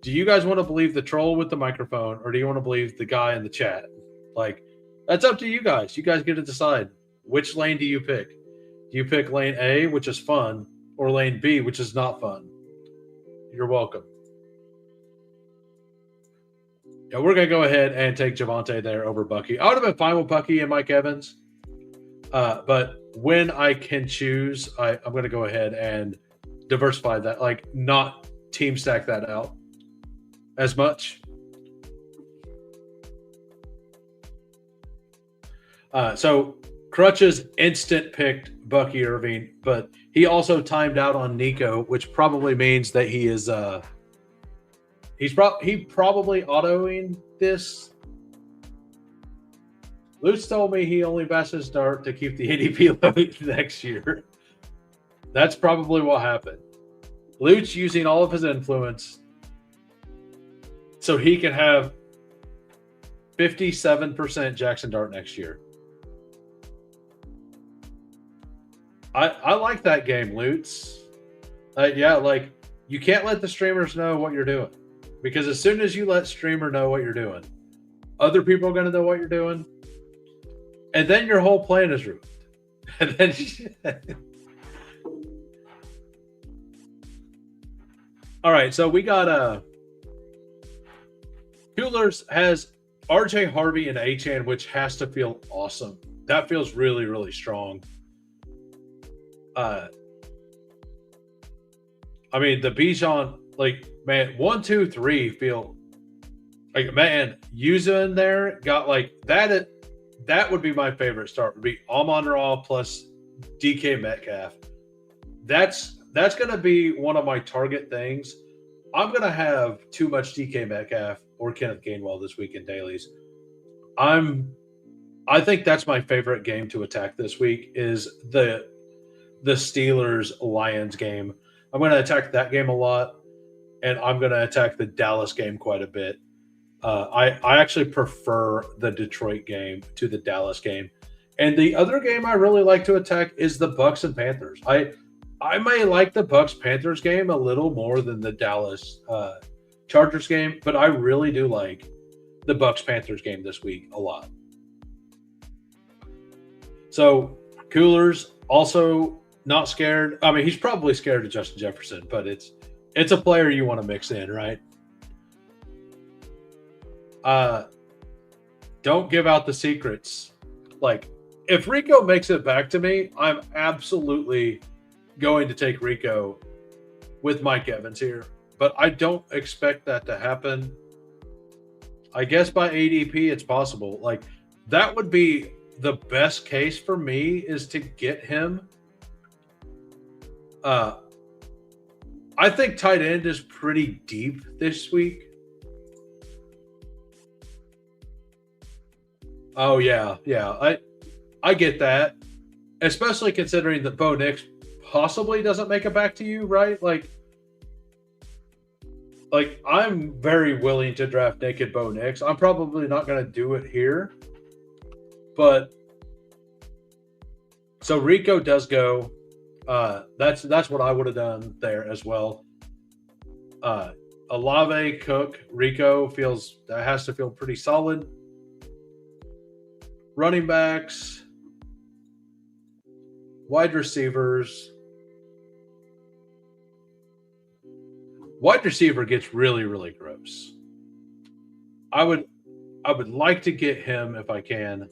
A: Do you guys want to believe the troll with the microphone or do you want to believe the guy in the chat? Like, that's up to you guys. You guys get to decide. Which lane do you pick? Do you pick lane A, which is fun, or lane B, which is not fun? You're welcome. Yeah, we're going to go ahead and take Javonte there over Bucky. I would have been fine with Bucky and Mike Evans. But when I can choose, I'm going to go ahead and diversify that, like not team stack that out as much. So Crutches instant picked Bucky Irving, but he also timed out on Nico, which probably means that he is he probably autoing this. Lutz told me he only bashes Dart to keep the ADP low next year. That's probably what happened. Lutz using all of his influence so he can have 57% Jackson Dart next year. I like that game, Lutz. Yeah, like you can't let the streamers know what you're doing, because as soon as you let streamer know what you're doing, other people are going to know what you're doing, and then your whole plan is ruined. And then, all right. So we got Coolers has RJ Harvey and Achane, which has to feel awesome. That feels really, really strong. I mean, the Bijan, like, man, 1, 2, 3 feel like, man, Yuza in there got like that. That would be my favorite start. Would be Amon-Ra plus DK Metcalf. That's going to be one of my target things. I'm going to have too much DK Metcalf or Kenneth Gainwell this week in dailies. I think that's my favorite game to attack this week is the Steelers-Lions game. I'm going to attack that game a lot, and I'm going to attack the Dallas game quite a bit. I actually prefer the Detroit game to the Dallas game. And the other game I really like to attack is the Bucks and Panthers. I may like the Bucks-Panthers game a little more than the Dallas Chargers game, but I really do like the Bucks-Panthers game this week a lot. So, Coolers also not scared. I mean, he's probably scared of Justin Jefferson, but it's a player you want to mix in, right? don't give out the secrets. Like, if Rico makes it back to me, I'm absolutely going to take Rico with Mike Evans here. But I don't expect that to happen. I guess by ADP, it's possible. Like, that would be the best case for me, is to get him. I think tight end is pretty deep this week. Oh yeah. I get that, especially considering that Bo Nix possibly doesn't make it back to you, right? Like I'm very willing to draft naked Bo Nix. I'm probably not going to do it here, but so Rico does go. That's what I would have done there as well. Olave, Cook, Rico has to feel pretty solid. Running backs, wide receivers. Wide receiver gets really, really gross. I would like to get him if I can.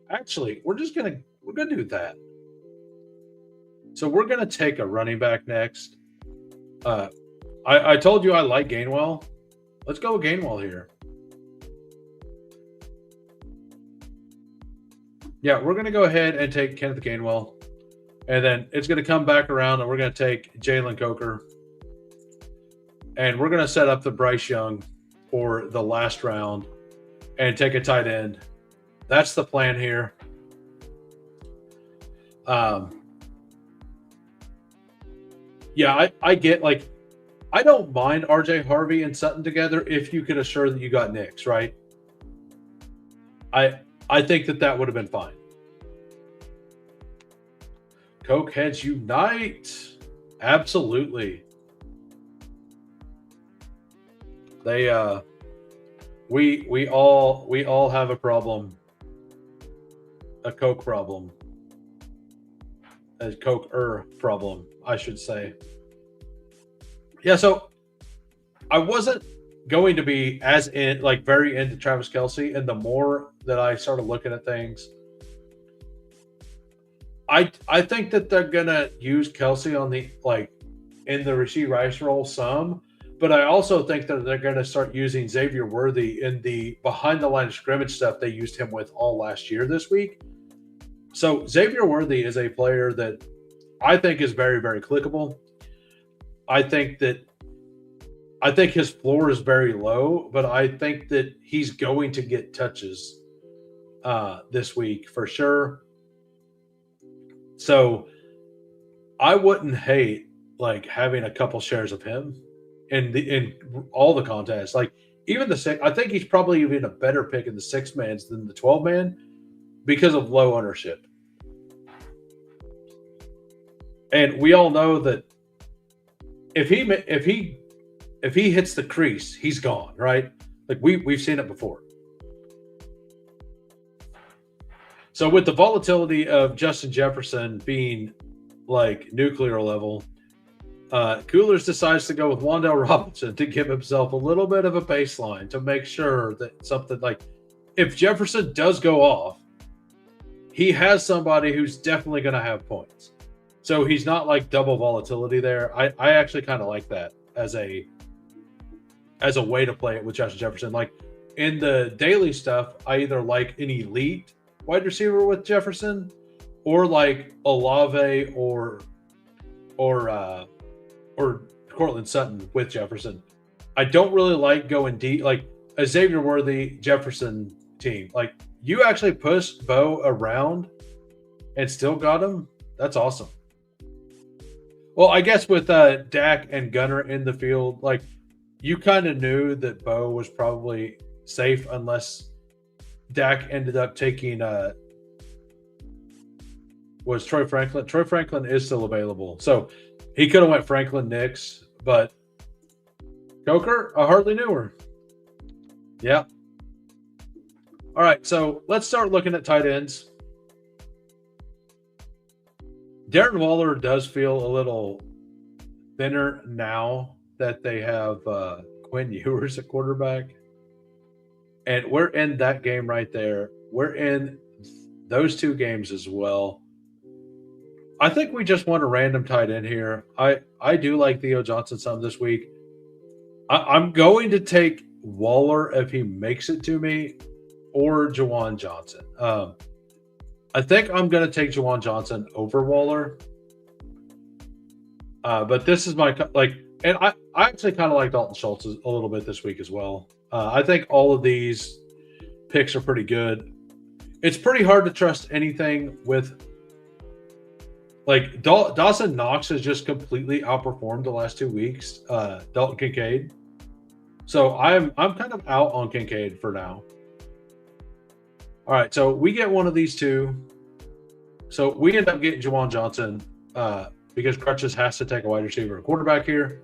A: Actually, we're gonna do that. So we're gonna take a running back next. I told you I like Gainwell. Let's go with Gainwell here. Yeah, we're going to go ahead and take Kenneth Gainwell. And then it's going to come back around, and we're going to take Jalen Coker. And we're going to set up the Bryce Young for the last round and take a tight end. That's the plan here. Yeah, I get, like, I don't mind RJ Harvey and Sutton together if you could assure that you got Knicks, right? I think that would have been fine. Cokeheads unite. Absolutely. They we all have a problem. A Coke problem. A Coke-er problem, I should say. Yeah, so I wasn't going to be as very into Travis Kelce, and the more that I started looking at things, I think that they're gonna use Kelce on the in the Rashee Rice role some, but I also think that they're gonna start using Xavier Worthy in the behind the line of scrimmage stuff they used him with all last year this week. So Xavier Worthy is a player that I think is very, very clickable. I think his floor is very low, but I think that he's going to get touches this week for sure. So I wouldn't hate having a couple shares of him in all the contests. Like even I think he's probably even a better pick in the 6-mans than the 12-man because of low ownership. And we all know that if he hits the crease, he's gone, right? Like we've seen it before. So with the volatility of Justin Jefferson being nuclear level, Coolers decides to go with Wan'Dale Robinson to give himself a little bit of a baseline to make sure that something if Jefferson does go off, he has somebody who's definitely going to have points. So he's not double volatility there. I actually kind of like that as a way to play it with Justin Jefferson. In the daily stuff, I either like an elite wide receiver with Jefferson or Olave or Cortland Sutton with Jefferson. I don't really like going deep, a Xavier Worthy Jefferson team. You actually pushed Bo around and still got him. That's awesome. Well, I guess with Dak and Gunner in the field, you kind of knew that Bo was probably safe unless Dak ended up taking was Troy Franklin. Troy Franklin is still available. So he could have went Franklin Nix, but Coker, I hardly knew her. Yeah. All right, so let's start looking at tight ends. Darren Waller does feel a little thinner now that they have Quinn Ewers at quarterback. And we're in that game right there. We're in those two games as well. I think we just want a random tight end here. I do like Theo Johnson some this week. I'm going to take Waller if he makes it to me, or Juwan Johnson. I think I'm going to take Juwan Johnson over Waller. But this is my and I actually kind of like Dalton Schultz a little bit this week as well. I think all of these picks are pretty good. It's pretty hard to trust anything with Dawson Knox has just completely outperformed the last 2 weeks. Dalton Kincaid. So I'm kind of out on Kincaid for now. All right, so we get one of these two. So we end up getting Juwan Johnson because Crutches has to take a wide receiver and quarterback here.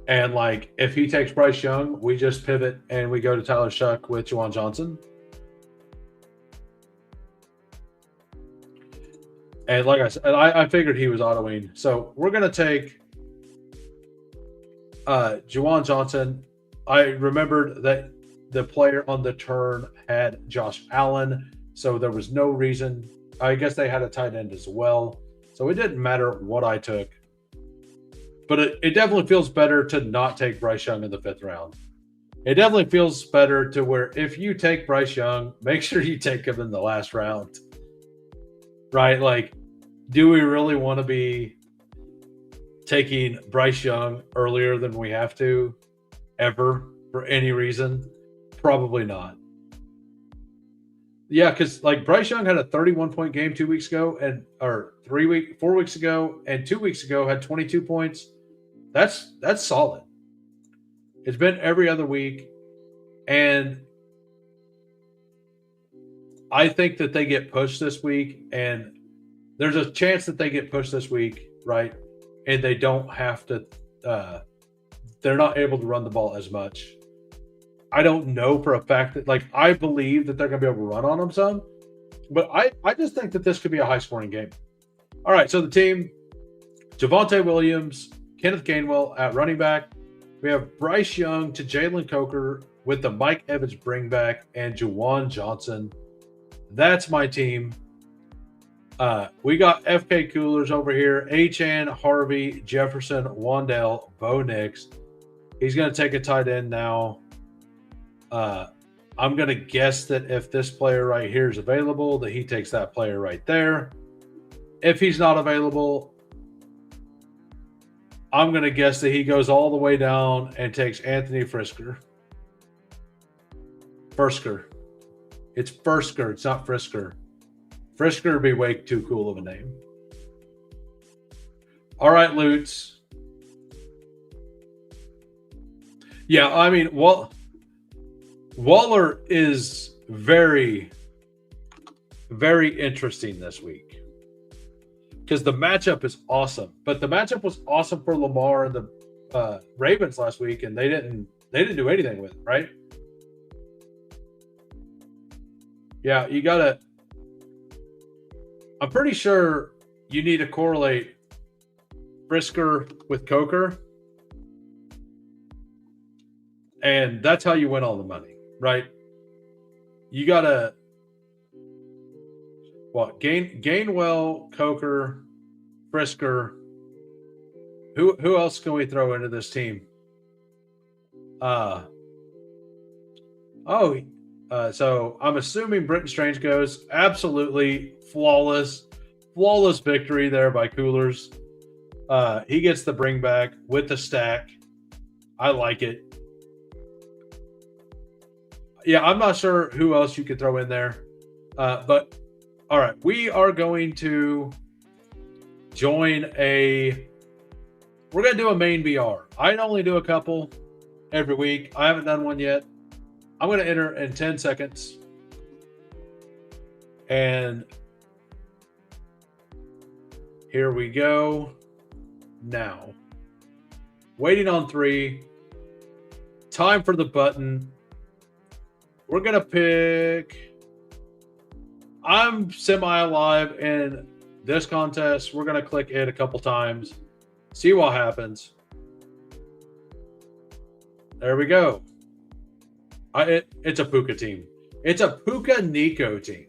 A: And if he takes Bryce Young, we just pivot and we go to Tyler Shuck with Juwan Johnson. And like I said, I figured he was autoing. So we're going to take Juwan Johnson. I remembered that the player on the turn had Josh Allen, so there was no reason. I guess they had a tight end as well. So it didn't matter what I took. But it definitely feels better to not take Bryce Young in the 5th round. It definitely feels better to where if you take Bryce Young, make sure you take him in the last round. Right? Do we really want to be taking Bryce Young earlier than we have to ever for any reason? Probably not. Yeah, because Bryce Young had a 31-point game 2 weeks ago, 4 weeks ago, and 2 weeks ago had 22 points. That's solid. It's been every other week, and I think that they get pushed this week, and there's a chance that they get pushed this week, right? And they don't have to. They're not able to run the ball as much. I don't know for a fact that I believe that they're going to be able to run on them some, but I just think that this could be a high scoring game. All right, so the team: Javonte Williams, Kenneth Gainwell at running back. We have Bryce Young to Jalen Coker with the Mike Evans bring back and Juwan Johnson. That's my team. We got FK Coolers over here. Achan, Harvey, Jefferson, Wandell, Bo Nix. He's going to take a tight end now. I'm going to guess that if this player right here is available, that he takes that player right there. If he's not available, I'm going to guess that he goes all the way down and takes Anthony Frisker. It's Frisker. It's not Frisker. Frisker would be way too cool of a name. All right, Lutz. Yeah, I mean, Waller is very, very interesting this week because the matchup is awesome. But the matchup was awesome for Lamar and the Ravens last week, and they didn't do anything with it, right? Yeah, you gotta. I'm pretty sure you need to correlate Frisker with Coker, and that's how you win all the money, right? You gotta Gainwell, Coker, Frisker. Who else can we throw into this team? So I'm assuming Britton Strange goes. Absolutely flawless victory there by Coolers. He gets the bring back with the stack. I like it. Yeah, I'm not sure who else you could throw in there. But all right, we are going to we're going to do a main BR. I only do a couple every week. I haven't done one yet. I'm going to enter in 10 seconds. And here we go. Now, waiting on 3. Time for the button. We're going to pick. I'm semi-alive in this contest. We're going to click it a couple times. See what happens. There we go. It's a Puka team. It's a Puka Nico team.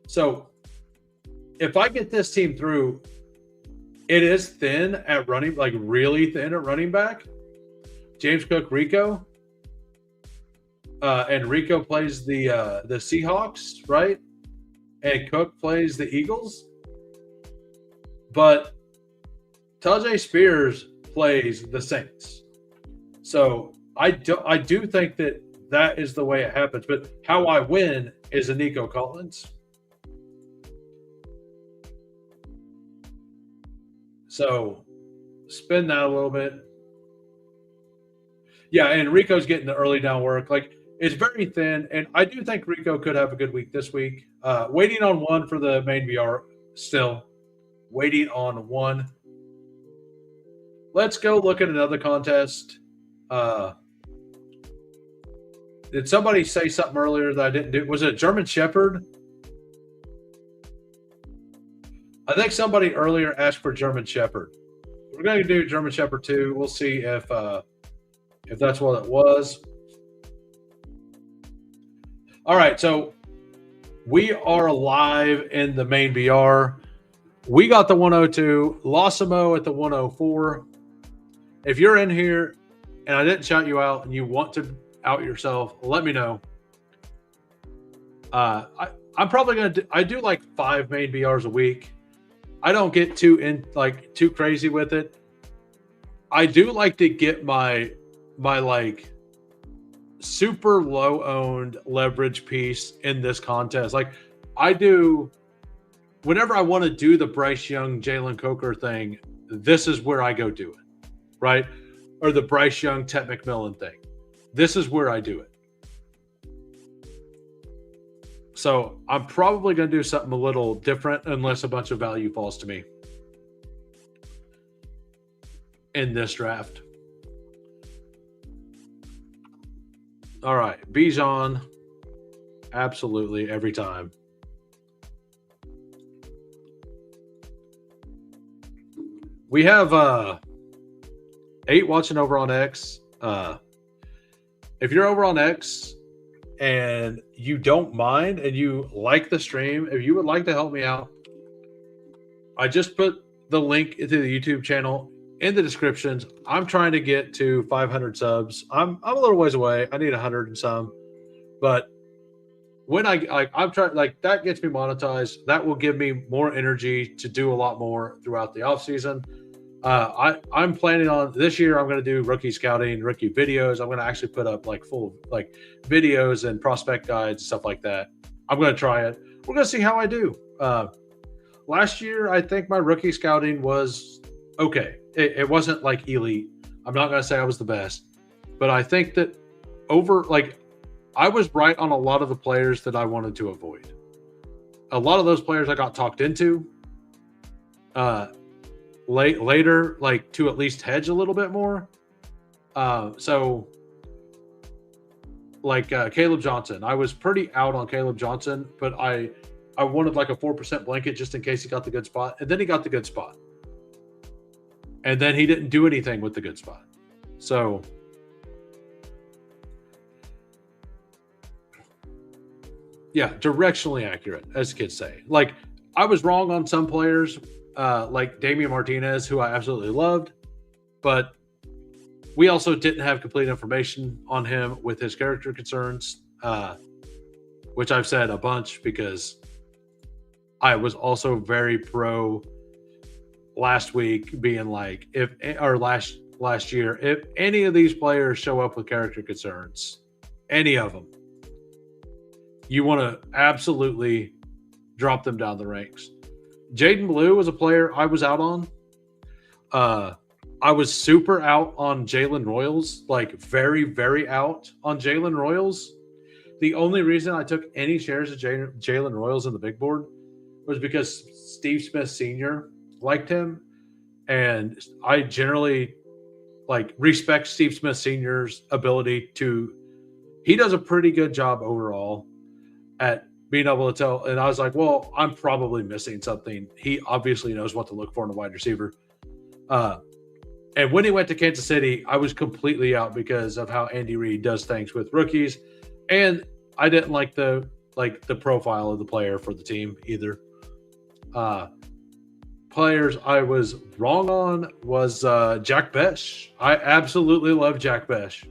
A: So if I get this team through, it is thin at running, like really thin at running back. James Cook, Rico. And Rico plays the Seahawks, right? And Cook plays the Eagles. But Tajay Spears plays the Saints. So I do think that is the way it happens. But how I win is a Nico Collins. So spin that a little bit. Yeah, and Rico's getting the early down work. Like, it's very thin, and I do think Rico could have a good week this week. Waiting on one for the main VR still. Waiting on one. Let's go look at another contest. Did somebody say something earlier that I didn't do? Was it German Shepherd? I think somebody earlier asked for German Shepherd. We're going to do German Shepherd 2. We'll see if that's what it was. All right, so we are live in the main VR. We got the 102, Losimo at the 104. If you're in here and I didn't shout you out and you want to out yourself, let me know. I'm probably going to I do like 5 main VRs a week. I don't get too crazy with it. I do like to get my like super low owned leverage piece in this contest. Like, I do whenever I want to do the Bryce Young, Jalen Coker thing, this is where I go do it, right? Or the Bryce Young, Ted McMillan thing. This is where I do it. So I'm probably going to do something a little different unless a bunch of value falls to me in this draft. All right, Bijan, absolutely every time. We have 8 watching over on X. If you're over on X and you don't mind and you like the stream, if you would like to help me out, I just put the link to the YouTube channel in the descriptions. I'm trying to get to 500 subs. I'm a little ways away. I need 100 and some, but when I'm trying, like, that gets me monetized. That will give me more energy to do a lot more throughout the off season. I'm planning on this year. I'm going to do rookie scouting, rookie videos. I'm going to actually put up like full like videos and prospect guides and stuff like that. I'm going to try it. We're going to see how I do. Last year, I think my rookie scouting was okay. It wasn't like elite. I'm not going to say I was the best, but I think that I was right on a lot of the players that I wanted to avoid. A lot of those players I got talked into. Later, like, to at least hedge a little bit more. So like Caleb Johnson, I was pretty out on Caleb Johnson, but I wanted like a 4% blanket just in case he got the good spot. And then he got the good spot. And then he didn't do anything with the good spot. So yeah, directionally accurate, as kids say. Like, I was wrong on some players, like Damian Martinez, who I absolutely loved, but we also didn't have complete information on him with his character concerns, which I've said a bunch because I was also very pro last week, being like, last year, if any of these players show up with character concerns, any of them, you want to absolutely drop them down the ranks. Jaden Blue was a player I was out on. I was super out on Jalen Royals, like very, very out on Jalen Royals. The only reason I took any shares of Jalen Royals in the big board was because Steve Smith Sr. liked him. And I generally respect Steve Smith Sr.'s ability he does a pretty good job overall at being able to tell. And I was like, well, I'm probably missing something. He obviously knows what to look for in a wide receiver. And when he went to Kansas City, I was completely out because of how Andy Reid does things with rookies, and I didn't like the profile of the player for the team either. Uh, Players I was wrong on was Jack Besh. I absolutely love Jack Besh.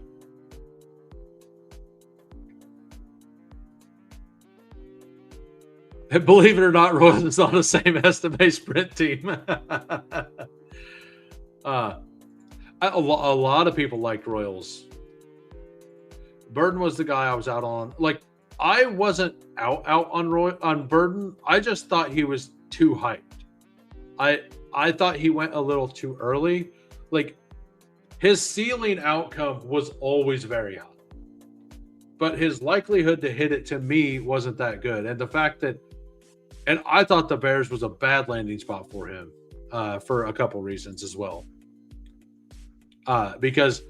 A: And believe it or not, Royals is on the same estimate sprint team. A lot of people liked Royals. Burden was the guy I was out on. Like, I wasn't out on Burden. I just thought he was too hyped. I thought he went a little too early. Like, his ceiling outcome was always very high, but his likelihood to hit it to me wasn't that good. And the fact that, and I thought the Bears was a bad landing spot for him for a couple reasons as well. Because,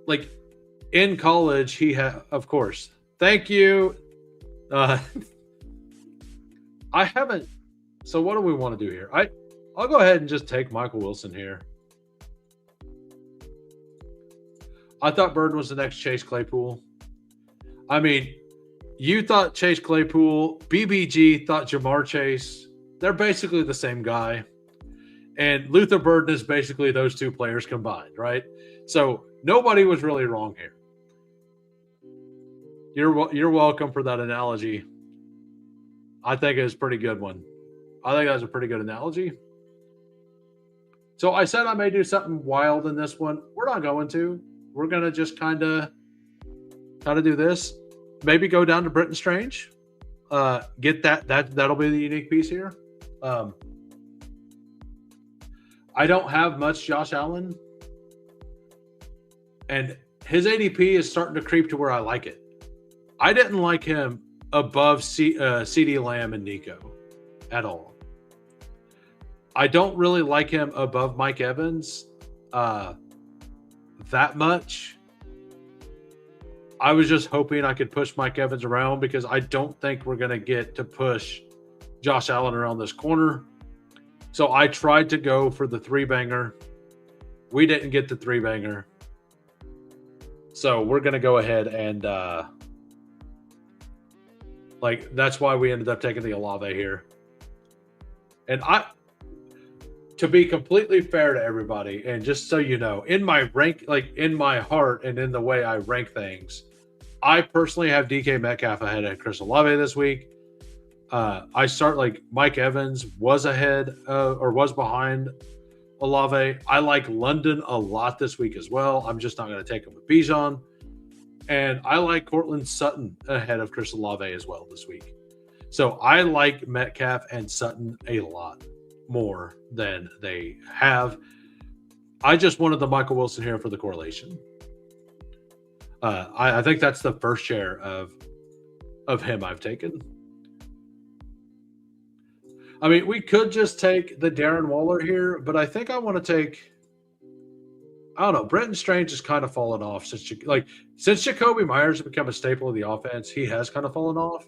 A: like, in college, he had, of course, thank you. I haven't. So what do we want to do here? I'll go ahead and just take Michael Wilson here. I thought Burden was the next Chase Claypool. I mean, you thought Chase Claypool. BBG thought Jamar Chase. They're basically the same guy. And Luther Burden is basically those two players combined, right? So nobody was really wrong here. You're welcome for that analogy. I think it was a pretty good one. I think that was a pretty good analogy. So I said I may do something wild in this one. We're not going to. We're going to just kind of do this. Maybe go down to Britton Strange. Get that'll be the unique piece here. I don't have much Josh Allen. And his ADP is starting to creep to where I like it. I didn't like him above CeeDee Lamb and Nico at all. I don't really like him above Mike Evans that much. I was just hoping I could push Mike Evans around because I don't think we're going to get to push Josh Allen around this corner. So I tried to go for the three-banger. We didn't get the three-banger. So we're going to go ahead and that's why we ended up taking the Olave here. And to be completely fair to everybody, and just so you know, in my rank, like in my heart and in the way I rank things, I personally have DK Metcalf ahead of Chris Olave this week. I start like Mike Evans was ahead or was behind Olave. I like London a lot this week as well. I'm just not going to take him with Bijan. And I like Cortland Sutton ahead of Chris Olave as well this week. So I like Metcalf and Sutton a lot more than they have. I just wanted the Michael Wilson here for the correlation. I think that's the first share of him I've taken. I mean, we could just take the Darren Waller here, but I think I want to take, I don't know, Britton Strange has kind of fallen off since Jacoby Myers has become a staple of the offense. He has kind of fallen off.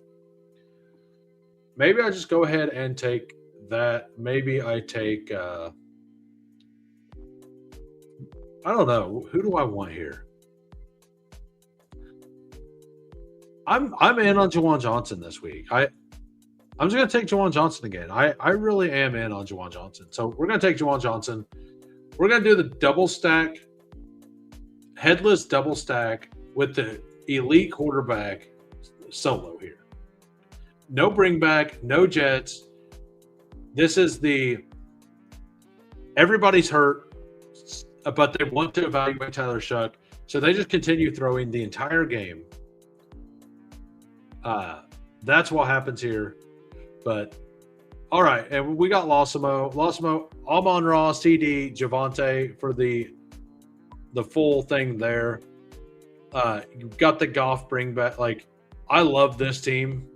A: Maybe I just go ahead and take that. Maybe I take I don't know. Who do I want here? I'm in on Juwan Johnson this week. I'm just going to take Juwan Johnson again. I really am in on Juwan Johnson. So we're going to take Juwan Johnson. We're going to do the double stack, headless double stack with the elite quarterback solo here. No bring back, no Jets. This is everybody's hurt, but they want to evaluate Tyler Shuck. So they just continue throwing the entire game. That's what happens here. But all right, and we got Losimo, Amon-Ra, CD, Javonte for the full thing there. You've got the Goff bring back. Like, I love this team.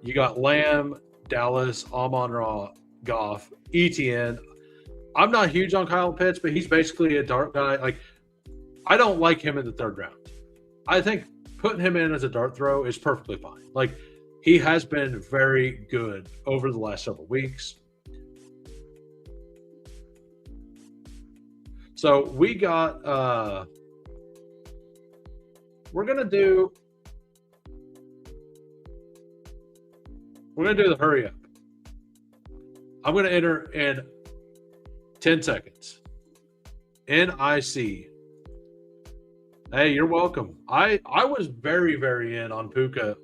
A: You got Lamb, Dallas, Amon-Ra, Goff, ETN. I'm not huge on Kyle Pitts, but he's basically a dart guy. Like, I don't like him in the third round. I think putting him in as a dart throw is perfectly fine. Like, he has been very good over the last several weeks. So we got we're gonna do the hurry up. I'm gonna enter in 10 seconds. NIC. Hey, you're welcome. I was very, very in on Puka.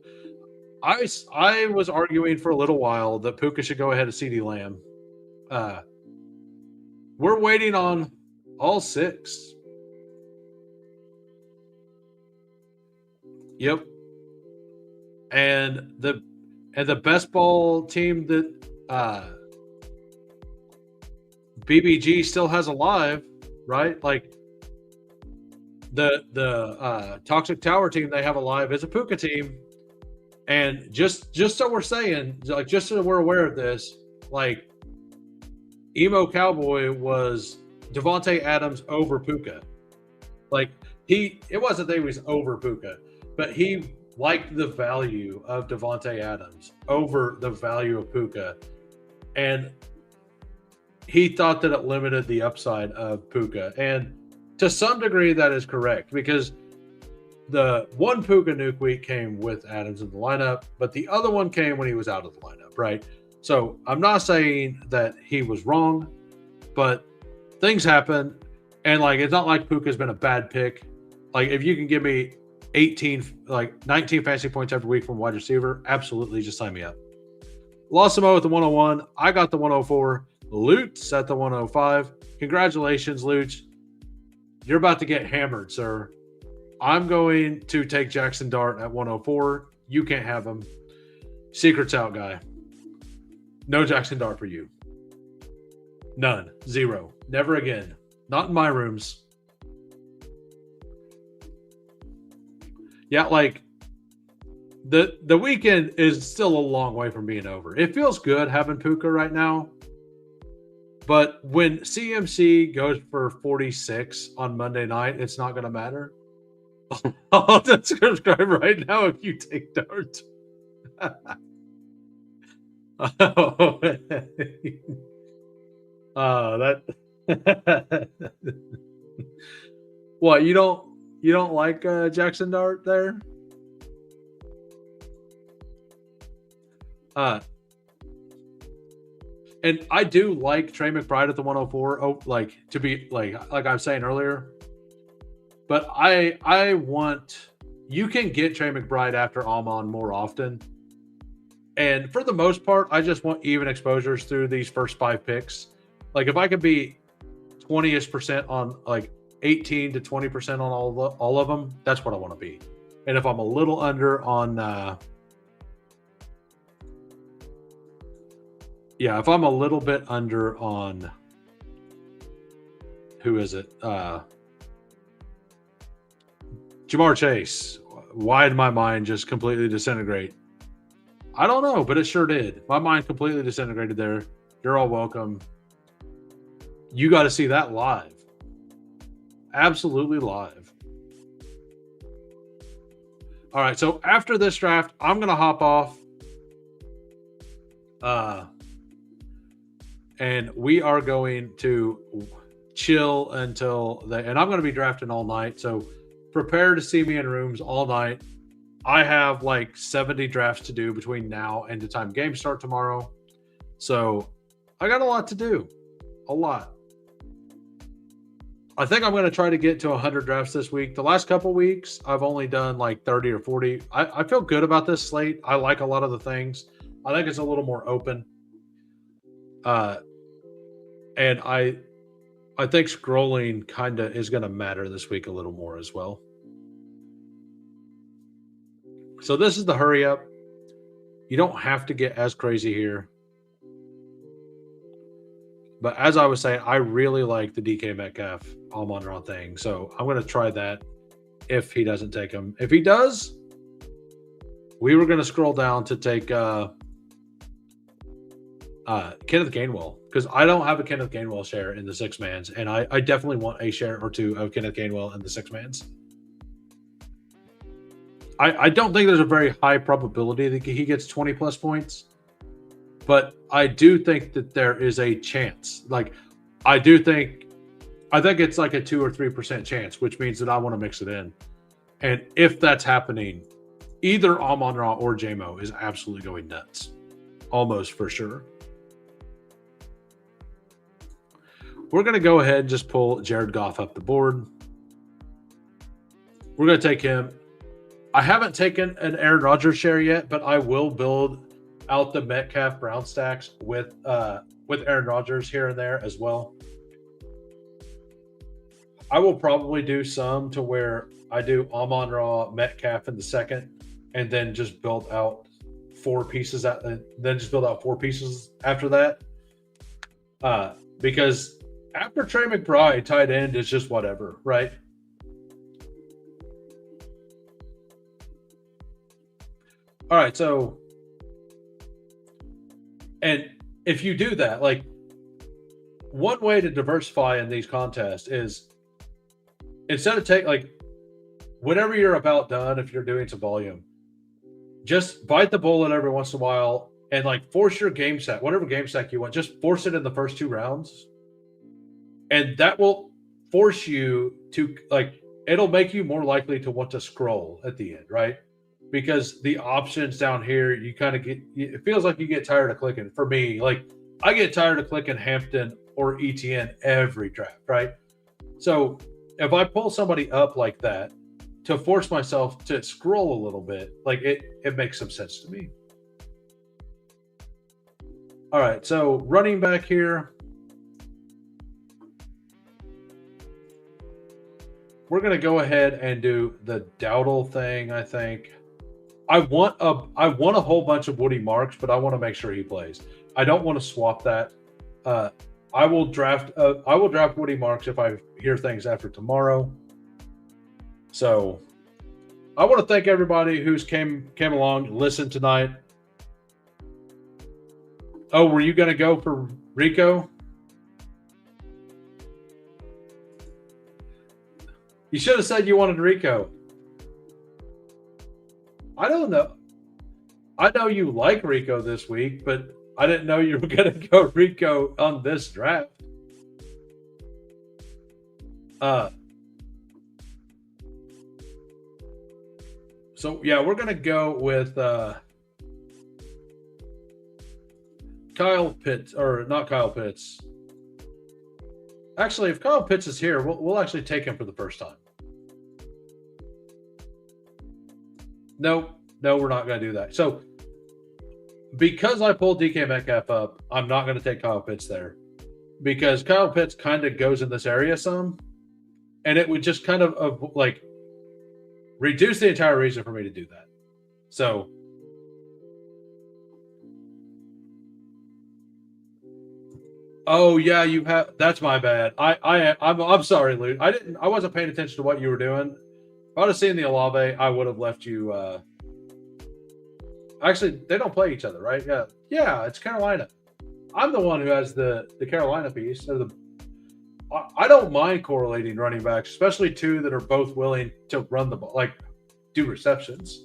A: I was arguing for a little while that Puka should go ahead of CeeDee Lamb. We're waiting on all 6. Yep. And the best ball team that BBG still has alive, right? Like the Toxic Tower team they have alive is a Puka team. And just so we're saying, like, just so we're aware of this, like, Emo Cowboy was Devontae Adams over Puka. Like, it wasn't that he was over Puka, but he liked the value of Devontae Adams over the value of Puka. And he thought that it limited the upside of Puka. And to some degree, that is correct, because the one Puka nuke week came with Adams in the lineup, but the other one came when he was out of the lineup, right? So I'm not saying that he was wrong, but things happen. And, like, it's not like Puka's been a bad pick. Like, if you can give me 19 fantasy points every week from wide receiver, absolutely, just sign me up. Lossimo at the 101. I got the 104. Lutz at the 105. Congratulations, Lutz. You're about to get hammered, sir. I'm going to take Jackson Dart at 104. You can't have him. Secret's out, guy. No Jackson Dart for you. None. 0. Never again. Not in my rooms. Yeah, like, the weekend is still a long way from being over. It feels good having Puka right now. But when CMC goes for 46 on Monday night, it's not going to matter. I'll subscribe right now if you take Dart. That. What, you don't like Jackson Dart there? And I do like Trey McBride at the 104. Oh, like, to be like I was saying earlier. But I want, you can get Trey McBride after Amon more often. And for the most part, I just want even exposures through these first 5 picks. Like, if I could be 20-ish% on, like, 18 to 20% on all of them, that's what I want to be. And if I'm a little under on if I'm a little bit under on, who is it? Jamar Chase. Why did my mind just completely disintegrate? I don't know, but it sure did. My mind completely disintegrated there. You're all welcome. You got to see that live. Absolutely live. All right, so after this draft, I'm going to hop off. And we are going to chill until and I'm going to be drafting all night. So prepare to see me in rooms all night. I have like 70 drafts to do between now and the time games start tomorrow. So I got a lot to do. A lot. I think I'm going to try to get to 100 drafts this week. The last couple weeks, I've only done like 30 or 40. I feel good about this slate. I like a lot of the things. I think it's a little more open. And I think scrolling kind of is going to matter this week a little more as well. So this is the hurry up. You don't have to get as crazy here. But as I was saying, I really like the DK Metcalf Almond-Ra thing. So I'm going to try that if he doesn't take him. If he does, we were going to scroll down to take Kenneth Gainwell, because I don't have a Kenneth Gainwell share in the 6-mans, and I definitely want a share or two of Kenneth Gainwell in the 6-mans. I don't think there's a very high probability that he gets 20 plus points, but I do think that there is a chance. Like, I do think I think it's like a 2 or 3% chance, which means that I want to mix it in. And if that's happening, either Amon-Ra or JMO is absolutely going nuts. Almost for sure. We're going to go ahead and just pull Jared Goff up the board. We're going to take him. I haven't taken an Aaron Rodgers share yet, but I will build out the Metcalf Brown stacks with Aaron Rodgers here and there as well. I will probably do some to where I do Amon-Ra, Metcalf in the second, and then just build out 4 pieces. Then just build out 4 pieces after that. Because after Trey McBride, tight end is just whatever, right? All right, so, and if you do that, like, one way to diversify in these contests is instead of whenever you're about done, if you're doing some volume, just bite the bullet every once in a while and force your game set, whatever game stack you want, just force it in the first 2 rounds. And that will force you to it'll make you more likely to want to scroll at the end, right? Because the options down here, you kind of it feels like you get tired of clicking. For me, I get tired of clicking Hampton or ETN every draft, right? So if I pull somebody up like that to force myself to scroll a little bit, it makes some sense to me. All right, so running back here. We're going to go ahead and do the Dowdle thing, I think. I want a whole bunch of Woody Marks, but I want to make sure he plays. I don't want to swap that. I will draft Woody Marks if I hear things after tomorrow. So I want to thank everybody who's came along, listened tonight. Oh, were you going to go for Rico? You should have said you wanted Rico. I don't know. I know you like Rico this week, but I didn't know you were going to go Rico on this draft. So, yeah, we're going to go with Kyle Pitts, or not Kyle Pitts. Actually, if Kyle Pitts is here, we'll actually take him for the first time. No, we're not going to do that. So, because I pulled DK Metcalf up, I'm not going to take Kyle Pitts there. Because Kyle Pitts kind of goes in this area some. And it would just kind of reduce the entire reason for me to do that. So, oh yeah, you have. That's my bad. I'm sorry, Lou. I wasn't paying attention to what you were doing. If I would have seen the Olave, I would have left you. Actually, they don't play each other, right? Yeah, it's Carolina. I'm the one who has the Carolina piece. I don't mind correlating running backs, especially 2 that are both willing to run the ball, do receptions.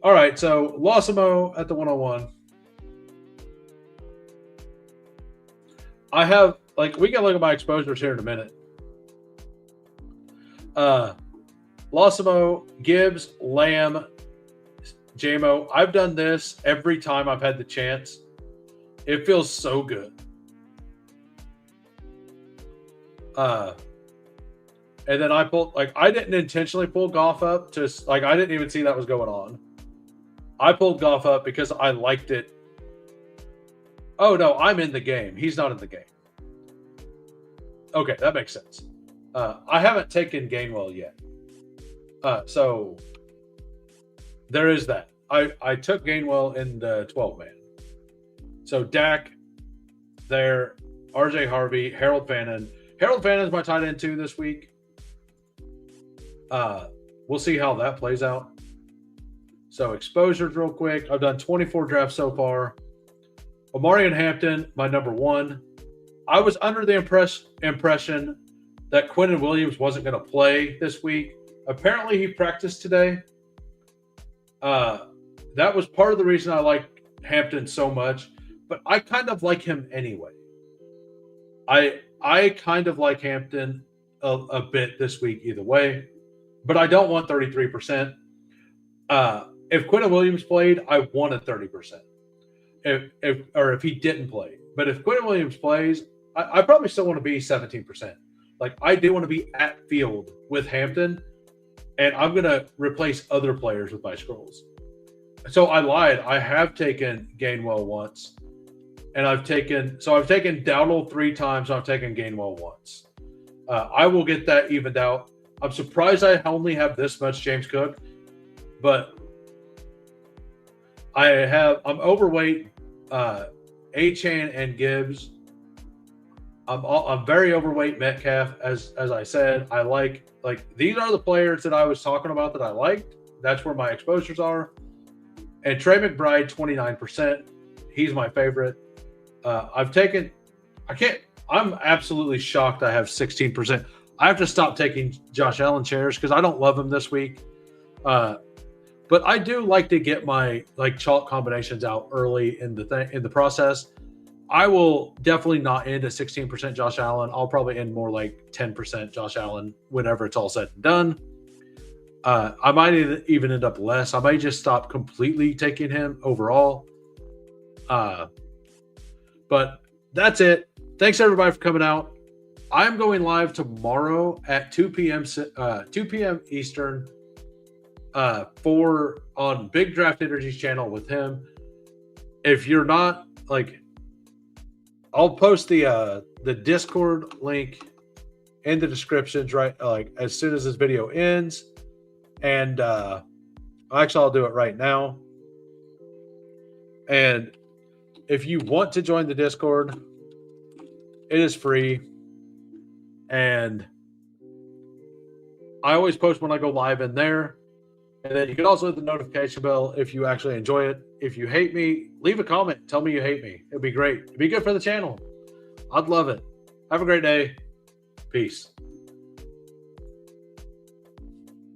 A: All right, so Losimo at the 101. I have we can look at my exposures here in a minute. Losimo, Gibbs, Lamb, JMO. I've done this every time I've had the chance. It feels so good. And then I pulled I didn't intentionally pull Goff up to I didn't even see that was going on. I pulled Goff up because I liked it. Oh no, I'm in the game. He's not in the game. Okay, that makes sense. I haven't taken Gainwell yet. So there is that. I took Gainwell in the 12-man. So Dak there, RJ Harvey, Harold Fannin. Harold Fannin is my tight end 2 this week. We'll see how that plays out. So exposures real quick. I've done 24 drafts so far. Omari and Hampton, my number 1. I was under the impression that Quinnen Williams wasn't going to play this week. Apparently he practiced today. That was part of the reason I like Hampton so much, but I kind of like him anyway. I kind of like Hampton a bit this week either way, but I don't want 33%. If Quinton Williams played, I wanted 30%. If he didn't play. But if Quinton Williams plays, I probably still want to be 17%. Like, I do want to be at field with Hampton, and I'm going to replace other players with my scrolls. So I lied. I have taken Gainwell once, and I've taken Dowdle 3 times, and I've taken Gainwell once. I will get that evened out. I'm surprised I only have this much James Cook, but I'm overweight Achane and Gibbs. I'm very overweight Metcalf, as I said. I like these are the players that I was talking about that I liked. That's where my exposures are. And Trey McBride, 29%. He's my favorite. I'm absolutely shocked I have 16%. I have to stop taking Josh Allen shares because I don't love him this week. But I do like to get my chalk combinations out early in the process. I will definitely not end at 16% Josh Allen. I'll probably end more like 10% Josh Allen whenever it's all said and done. I might even end up less. I might just stop completely taking him overall. But that's it. Thanks everybody for coming out. I'm going live tomorrow at 2 p.m. Eastern on Big Draft Energy's channel with him. If you're not I'll post the Discord link in the descriptions as soon as this video ends. And actually, I'll do it right now. And if you want to join the Discord, it is free. And I always post when I go live in there. And then you can also hit the notification bell if you actually enjoy it. If you hate me, leave a comment. Tell me you hate me. It'd be great. It'd be good for the channel. I'd love it. Have a great day. Peace.